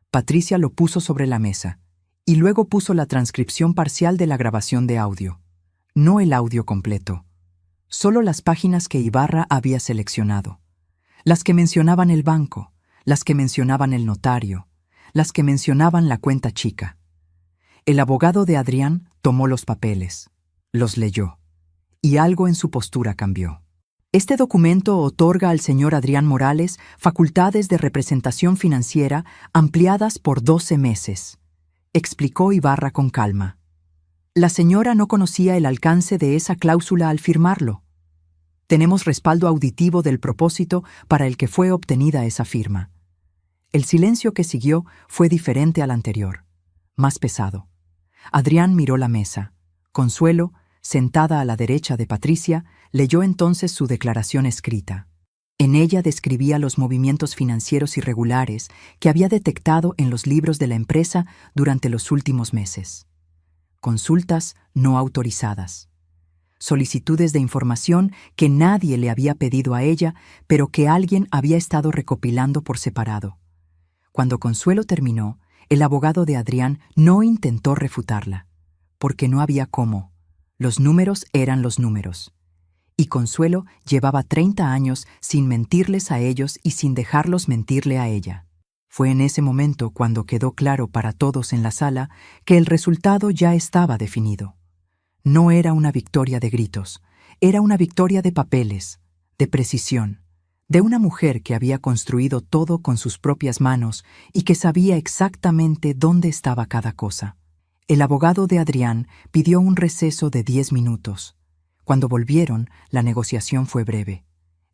Patricia lo puso sobre la mesa y luego puso la transcripción parcial de la grabación de audio, no el audio completo, solo las páginas que Ibarra había seleccionado. Las que mencionaban el banco, las que mencionaban el notario, las que mencionaban la cuenta chica. El abogado de Adrián tomó los papeles, los leyó, y algo en su postura cambió. Este documento otorga al señor Adrián Morales facultades de representación financiera ampliadas por 12 meses, explicó Ibarra con calma. La señora no conocía el alcance de esa cláusula al firmarlo. Tenemos respaldo auditivo del propósito para el que fue obtenida esa firma. El silencio que siguió fue diferente al anterior, más pesado. Adrián miró la mesa. Consuelo, sentada a la derecha de Patricia, leyó entonces su declaración escrita. En ella describía los movimientos financieros irregulares que había detectado en los libros de la empresa durante los últimos meses. Consultas no autorizadas. solicitudes de información que nadie le había pedido a ella, pero que alguien había estado recopilando por separado. Cuando Consuelo terminó, el abogado de Adrián no intentó refutarla, porque no había cómo. Los números eran los números. Y Consuelo llevaba 30 años sin mentirles a ellos y sin dejarlos mentirle a ella. Fue en ese momento cuando quedó claro para todos en la sala que el resultado ya estaba definido. No era una victoria de gritos, era una victoria de papeles, de precisión, de una mujer que había construido todo con sus propias manos y que sabía exactamente dónde estaba cada cosa. El abogado de Adrián pidió un receso de 10 minutos. Cuando volvieron, la negociación fue breve.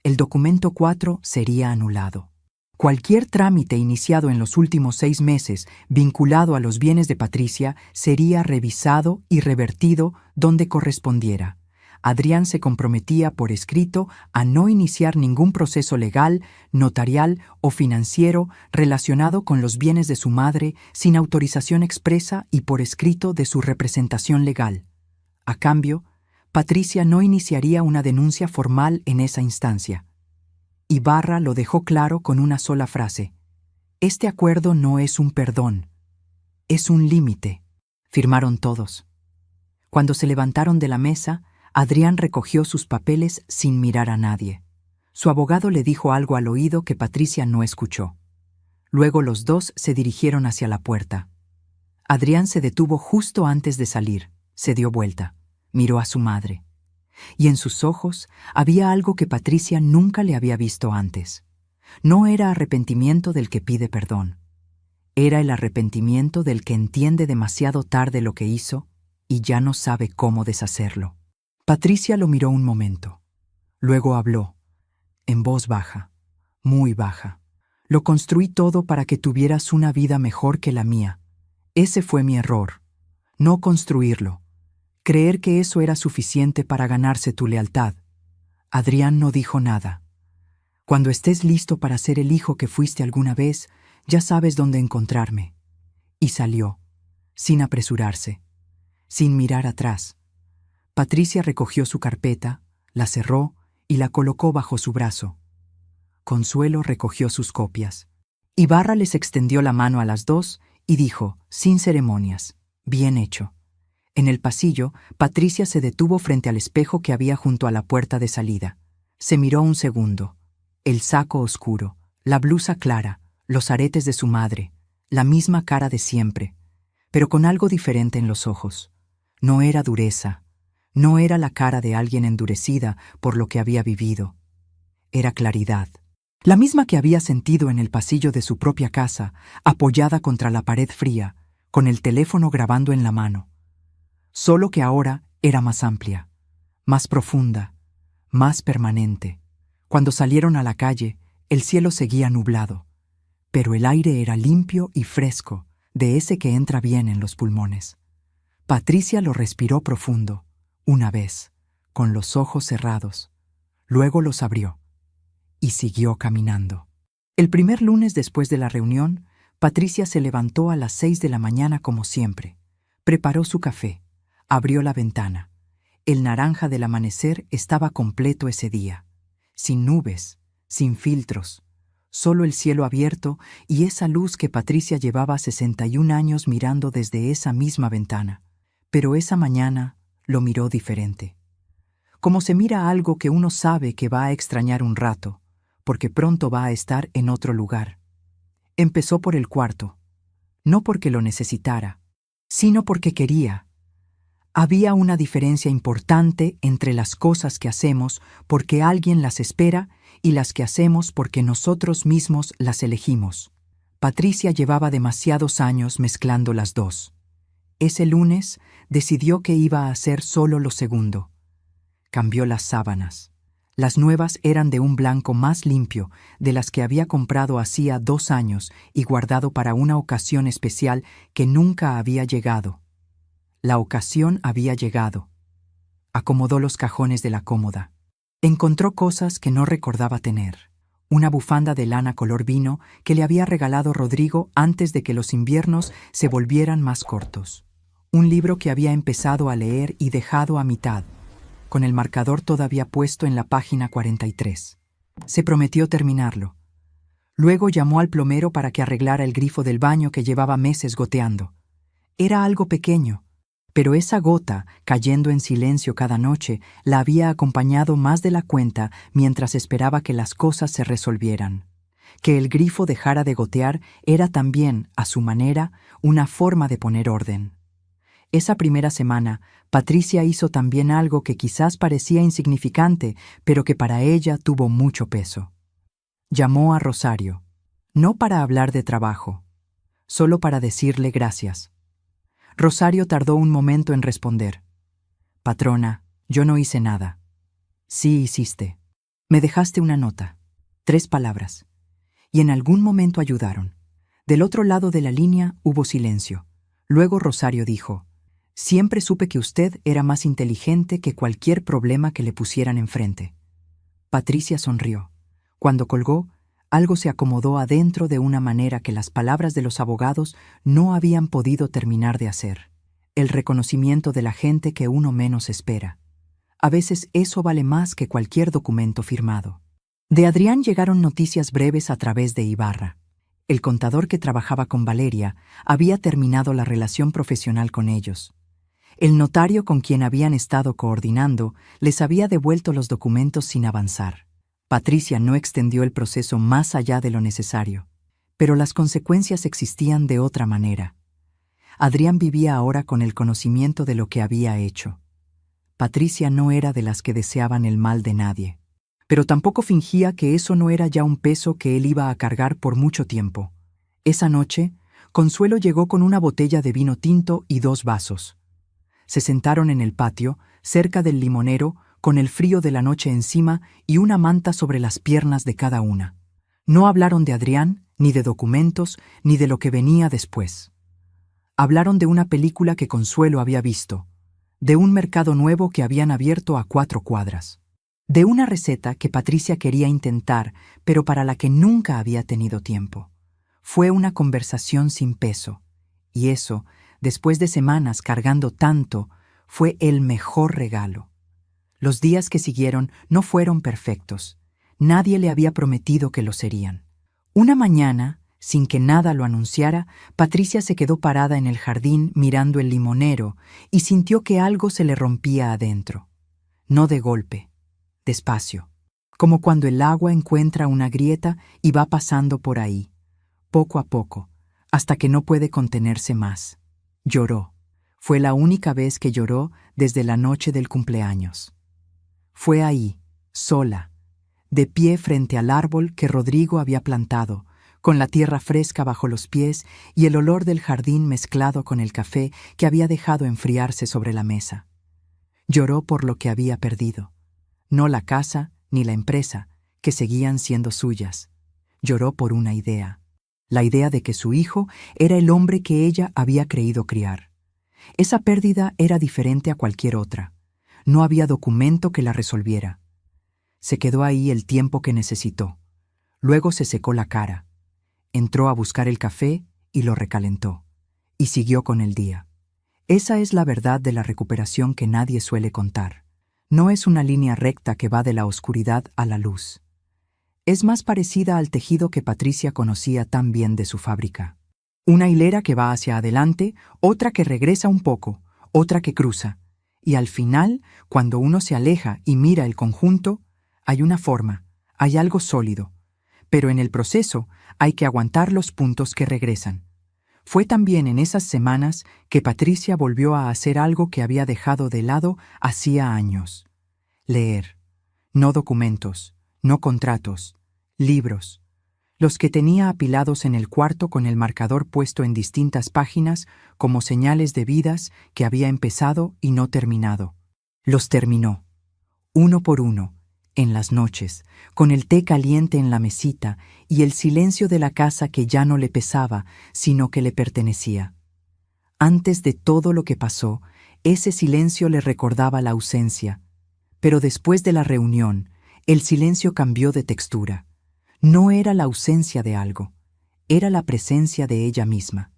El documento 4 sería anulado. Cualquier trámite iniciado en los últimos 6 meses vinculado a los bienes de Patricia sería revisado y revertido donde correspondiera. Adrián se comprometía por escrito a no iniciar ningún proceso legal, notarial o financiero relacionado con los bienes de su madre sin autorización expresa y por escrito de su representación legal. A cambio, Patricia no iniciaría una denuncia formal en esa instancia. Ibarra lo dejó claro con una sola frase: «Este acuerdo no es un perdón, es un límite». Firmaron todos. Cuando se levantaron de la mesa, Adrián recogió sus papeles sin mirar a nadie. Su abogado le dijo algo al oído que Patricia no escuchó. Luego los dos se dirigieron hacia la puerta. Adrián se detuvo justo antes de salir, se dio vuelta, miró a su madre. Y en sus ojos había algo que Patricia nunca le había visto antes. No era arrepentimiento del que pide perdón. Era el arrepentimiento del que entiende demasiado tarde lo que hizo y ya no sabe cómo deshacerlo. Patricia lo miró un momento. Luego habló, en voz baja, muy baja. «Lo construí todo para que tuvieras una vida mejor que la mía. Ese fue mi error. No construirlo. Creer que eso era suficiente para ganarse tu lealtad». Adrián no dijo nada. «Cuando estés listo para ser el hijo que fuiste alguna vez, ya sabes dónde encontrarme». Y salió, sin apresurarse, sin mirar atrás. Patricia recogió su carpeta, la cerró y la colocó bajo su brazo. Consuelo recogió sus copias. Ibarra les extendió la mano a las dos y dijo, sin ceremonias, «Bien hecho». En el pasillo, Patricia se detuvo frente al espejo que había junto a la puerta de salida. Se miró un segundo. El saco oscuro, la blusa clara, los aretes de su madre, la misma cara de siempre, pero con algo diferente en los ojos. No era dureza, no era la cara de alguien endurecida por lo que había vivido. Era claridad. La misma que había sentido en el pasillo de su propia casa, apoyada contra la pared fría, con el teléfono grabando en la mano. Solo que ahora era más amplia, más profunda, más permanente. Cuando salieron a la calle, el cielo seguía nublado, pero el aire era limpio y fresco, de ese que entra bien en los pulmones. Patricia lo respiró profundo, una vez, con los ojos cerrados. Luego los abrió y siguió caminando. El primer lunes después de la reunión, Patricia se levantó a las 6 de la mañana como siempre. Preparó su café, abrió la ventana. El naranja del amanecer estaba completo ese día, sin nubes, sin filtros, solo el cielo abierto y esa luz que Patricia llevaba 61 años mirando desde esa misma ventana. Pero esa mañana lo miró diferente. Como se mira algo que uno sabe que va a extrañar un rato, porque pronto va a estar en otro lugar. Empezó por el cuarto, no porque lo necesitara, sino porque quería. Había una diferencia importante entre las cosas que hacemos porque alguien las espera y las que hacemos porque nosotros mismos las elegimos. Patricia llevaba demasiados años mezclando las dos. Ese lunes decidió que iba a hacer solo lo segundo. Cambió las sábanas. Las nuevas eran de un blanco más limpio de las que había comprado hacía 2 años y guardado para una ocasión especial que nunca había llegado. La ocasión había llegado. Acomodó los cajones de la cómoda. Encontró cosas que no recordaba tener. Una bufanda de lana color vino que le había regalado Rodrigo antes de que los inviernos se volvieran más cortos. Un libro que había empezado a leer y dejado a mitad. con el marcador todavía puesto en la página 43. Se prometió terminarlo. Luego llamó al plomero para que arreglara el grifo del baño que llevaba meses goteando. Era algo pequeño, pero esa gota, cayendo en silencio cada noche, la había acompañado más de la cuenta mientras esperaba que las cosas se resolvieran. Que el grifo dejara de gotear era también, a su manera, una forma de poner orden. Esa primera semana, Patricia hizo también algo que quizás parecía insignificante, pero que para ella tuvo mucho peso. Llamó a Rosario, no para hablar de trabajo, solo para decirle gracias. Rosario tardó un momento en responder. «Patrona, yo no hice nada». «Sí hiciste. Me dejaste una nota. 3 palabras. Y en algún momento ayudaron». Del otro lado de la línea hubo silencio. Luego Rosario dijo: «Siempre supe que usted era más inteligente que cualquier problema que le pusieran enfrente». Patricia sonrió. Cuando colgó, algo se acomodó adentro de una manera que las palabras de los abogados no habían podido terminar de hacer. El reconocimiento de la gente que uno menos espera. A veces eso vale más que cualquier documento firmado. De Adrián llegaron noticias breves a través de Ibarra. El contador que trabajaba con Valeria había terminado la relación profesional con ellos. El notario con quien habían estado coordinando les había devuelto los documentos sin avanzar. Patricia no extendió el proceso más allá de lo necesario, pero las consecuencias existían de otra manera. Adrián vivía ahora con el conocimiento de lo que había hecho. Patricia no era de las que deseaban el mal de nadie, pero tampoco fingía que eso no era ya un peso que él iba a cargar por mucho tiempo. Esa noche, Consuelo llegó con una botella de vino tinto y 2 vasos. Se sentaron en el patio, cerca del limonero, con el frío de la noche encima y una manta sobre las piernas de cada una. No hablaron de Adrián, ni de documentos, ni de lo que venía después. Hablaron de una película que Consuelo había visto, de un mercado nuevo que habían abierto a 4 cuadras, de una receta que Patricia quería intentar, pero para la que nunca había tenido tiempo. Fue una conversación sin peso, y eso, después de semanas cargando tanto, fue el mejor regalo. Los días que siguieron no fueron perfectos. Nadie le había prometido que lo serían. Una mañana, sin que nada lo anunciara, Patricia se quedó parada en el jardín mirando el limonero y sintió que algo se le rompía adentro. No de golpe, despacio, como cuando el agua encuentra una grieta y va pasando por ahí, poco a poco, hasta que no puede contenerse más. Lloró. Fue la única vez que lloró desde la noche del cumpleaños. Fue ahí, sola, de pie frente al árbol que Rodrigo había plantado, con la tierra fresca bajo los pies y el olor del jardín mezclado con el café que había dejado enfriarse sobre la mesa. Lloró por lo que había perdido. No la casa ni la empresa, que seguían siendo suyas. Lloró por una idea. La idea de que su hijo era el hombre que ella había creído criar. Esa pérdida era diferente a cualquier otra. No había documento que la resolviera. Se quedó ahí el tiempo que necesitó. Luego se secó la cara. Entró a buscar el café y lo recalentó. Y siguió con el día. Esa es la verdad de la recuperación que nadie suele contar. No es una línea recta que va de la oscuridad a la luz. Es más parecida al tejido que Patricia conocía tan bien de su fábrica. Una hilera que va hacia adelante, otra que regresa un poco, otra que cruza. Y al final, cuando uno se aleja y mira el conjunto, hay una forma, hay algo sólido. Pero en el proceso hay que aguantar los puntos que regresan. Fue también en esas semanas que Patricia volvió a hacer algo que había dejado de lado hacía años. Leer. No documentos, no contratos, libros. Los que tenía apilados en el cuarto con el marcador puesto en distintas páginas como señales de vidas que había empezado y no terminado. Los terminó, uno por uno, en las noches, con el té caliente en la mesita y el silencio de la casa que ya no le pesaba, sino que le pertenecía. Antes de todo lo que pasó, ese silencio le recordaba la ausencia. Pero después de la reunión, el silencio cambió de textura. No era la ausencia de algo, era la presencia de ella misma.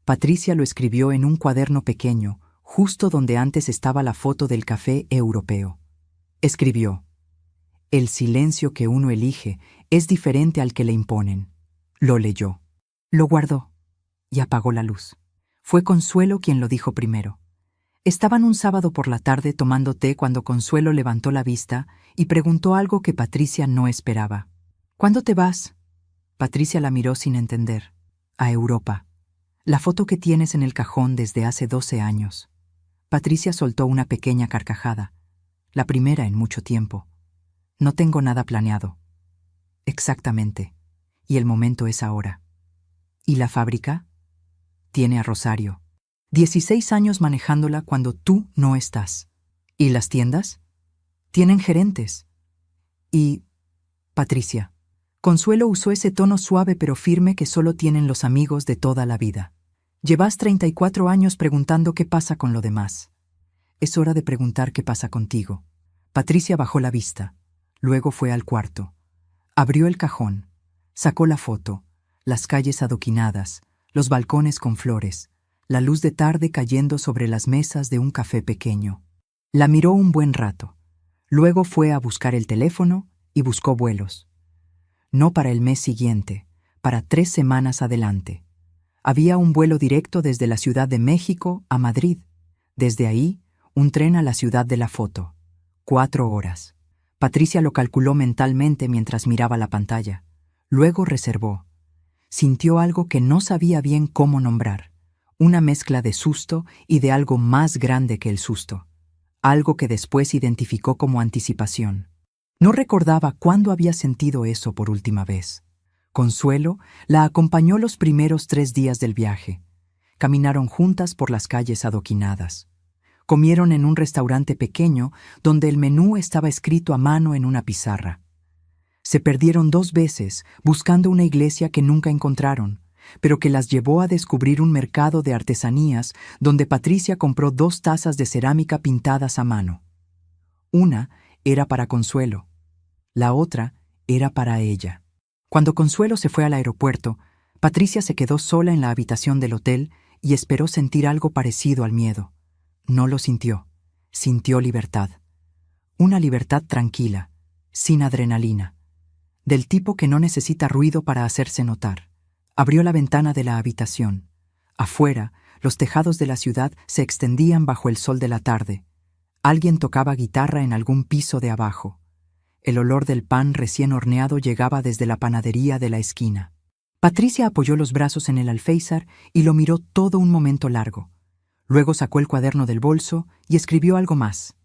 Patricia lo escribió en un cuaderno pequeño, justo donde antes estaba la foto del café europeo. Escribió: "El silencio que uno elige es diferente al que le imponen". Lo leyó, lo guardó y apagó la luz. Fue Consuelo quien lo dijo primero. Estaban un sábado por la tarde tomando té cuando Consuelo levantó la vista y preguntó algo que Patricia no esperaba. ¿Cuándo te vas? Patricia la miró sin entender. A Europa. La foto que tienes en el cajón desde hace 12 años. Patricia soltó una pequeña carcajada, la primera en mucho tiempo. No tengo nada planeado. Exactamente. Y el momento es ahora. ¿Y la fábrica? Tiene a Rosario. 16 años manejándola cuando tú no estás. ¿Y las tiendas? Tienen gerentes. Y... Patricia. Consuelo usó ese tono suave pero firme que solo tienen los amigos de toda la vida. Llevas 34 años preguntando qué pasa con lo demás. Es hora de preguntar qué pasa contigo. Patricia bajó la vista. Luego fue al cuarto. Abrió el cajón. Sacó la foto. Las calles adoquinadas, los balcones con flores, la luz de tarde cayendo sobre las mesas de un café pequeño. La miró un buen rato. Luego fue a buscar el teléfono y buscó vuelos. No para el mes siguiente, para 3 semanas adelante. Había un vuelo directo desde la Ciudad de México a Madrid. Desde ahí, un tren a la ciudad de la foto. 4 horas. Patricia lo calculó mentalmente mientras miraba la pantalla. Luego reservó. Sintió algo que no sabía bien cómo nombrar. Una mezcla de susto y de algo más grande que el susto. Algo que después identificó como anticipación. No recordaba cuándo había sentido eso por última vez. Consuelo la acompañó los primeros 3 días del viaje. Caminaron juntas por las calles adoquinadas. Comieron en un restaurante pequeño donde el menú estaba escrito a mano en una pizarra. Se perdieron 2 veces buscando una iglesia que nunca encontraron, pero que las llevó a descubrir un mercado de artesanías donde Patricia compró 2 tazas de cerámica pintadas a mano. Una era para Consuelo, la otra era para ella. Cuando Consuelo se fue al aeropuerto, Patricia se quedó sola en la habitación del hotel y esperó sentir algo parecido al miedo. No lo sintió. Sintió libertad. Una libertad tranquila, sin adrenalina, del tipo que no necesita ruido para hacerse notar. Abrió la ventana de la habitación. Afuera, los tejados de la ciudad se extendían bajo el sol de la tarde. Alguien tocaba guitarra en algún piso de abajo. El olor del pan recién horneado llegaba desde la panadería de la esquina. Patricia apoyó los brazos en el alféizar y lo miró todo un momento largo. Luego sacó el cuaderno del bolso y escribió algo más.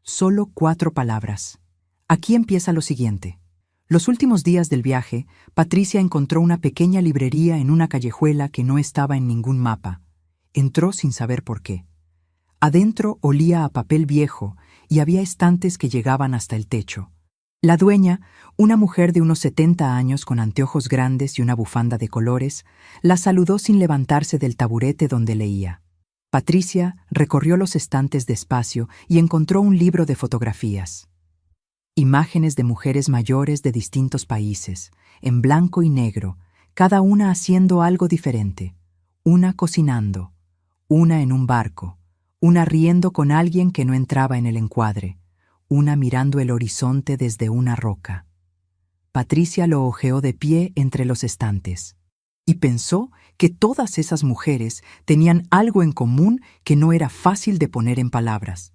Solo 4 palabras. Aquí empieza lo siguiente. Los últimos días del viaje, Patricia encontró una pequeña librería en una callejuela que no estaba en ningún mapa. Entró sin saber por qué. Adentro olía a papel viejo y había estantes que llegaban hasta el techo. La dueña, una mujer de unos 70 años con anteojos grandes y una bufanda de colores, la saludó sin levantarse del taburete donde leía. Patricia recorrió los estantes despacio y encontró un libro de fotografías. Imágenes de mujeres mayores de distintos países, en blanco y negro, cada una haciendo algo diferente. Una cocinando, una en un barco, una riendo con alguien que no entraba en el encuadre, una mirando el horizonte desde una roca. Patricia lo hojeó de pie entre los estantes y pensó que todas esas mujeres tenían algo en común que no era fácil de poner en palabras.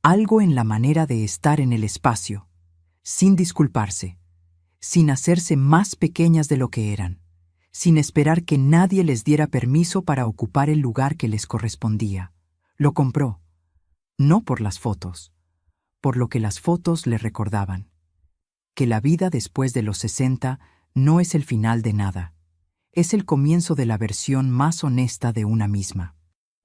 Algo en la manera de estar en el espacio, sin disculparse, sin hacerse más pequeñas de lo que eran, sin esperar que nadie les diera permiso para ocupar el lugar que les correspondía. Lo compró, no por las fotos, por lo que las fotos le recordaban. Que la vida después de los 60 no es el final de nada, es el comienzo de la versión más honesta de una misma.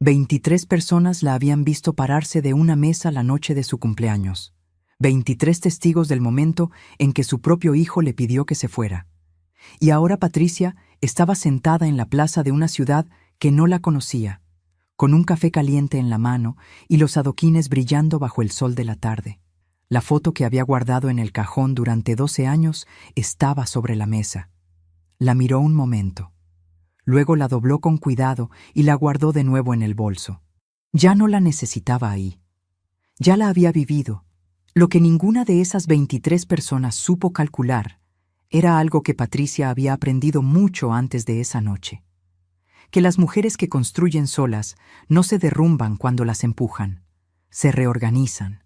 23 personas la habían visto pararse de una mesa la noche de su cumpleaños. 23 testigos del momento en que su propio hijo le pidió que se fuera. Y ahora Patricia estaba sentada en la plaza de una ciudad que no la conocía, con un café caliente en la mano y los adoquines brillando bajo el sol de la tarde. La foto que había guardado en el cajón durante 12 años estaba sobre la mesa. La miró un momento. Luego la dobló con cuidado y la guardó de nuevo en el bolso. Ya no la necesitaba ahí. Ya la había vivido. Lo que ninguna de esas 23 personas supo calcular era algo que Patricia había aprendido mucho antes de esa noche: que las mujeres que construyen solas no se derrumban cuando las empujan, se reorganizan,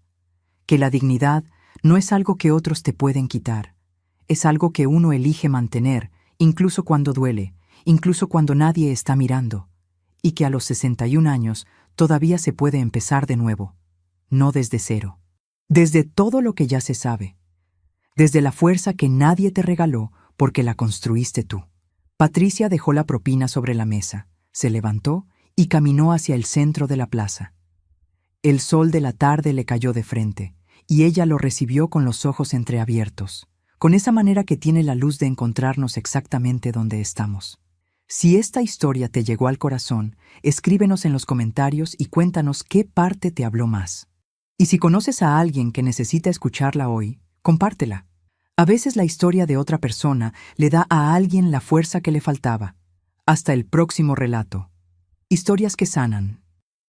que la dignidad no es algo que otros te pueden quitar, es algo que uno elige mantener, incluso cuando duele, incluso cuando nadie está mirando, y que a los 61 años todavía se puede empezar de nuevo, no desde cero, desde todo lo que ya se sabe, desde la fuerza que nadie te regaló porque la construiste tú. Patricia dejó la propina sobre la mesa, se levantó y caminó hacia el centro de la plaza. El sol de la tarde le cayó de frente, y ella lo recibió con los ojos entreabiertos, con esa manera que tiene la luz de encontrarnos exactamente donde estamos. Si esta historia te llegó al corazón, escríbenos en los comentarios y cuéntanos qué parte te habló más. Y si conoces a alguien que necesita escucharla hoy, compártela. A veces la historia de otra persona le da a alguien la fuerza que le faltaba. Hasta el próximo relato. Historias que sanan.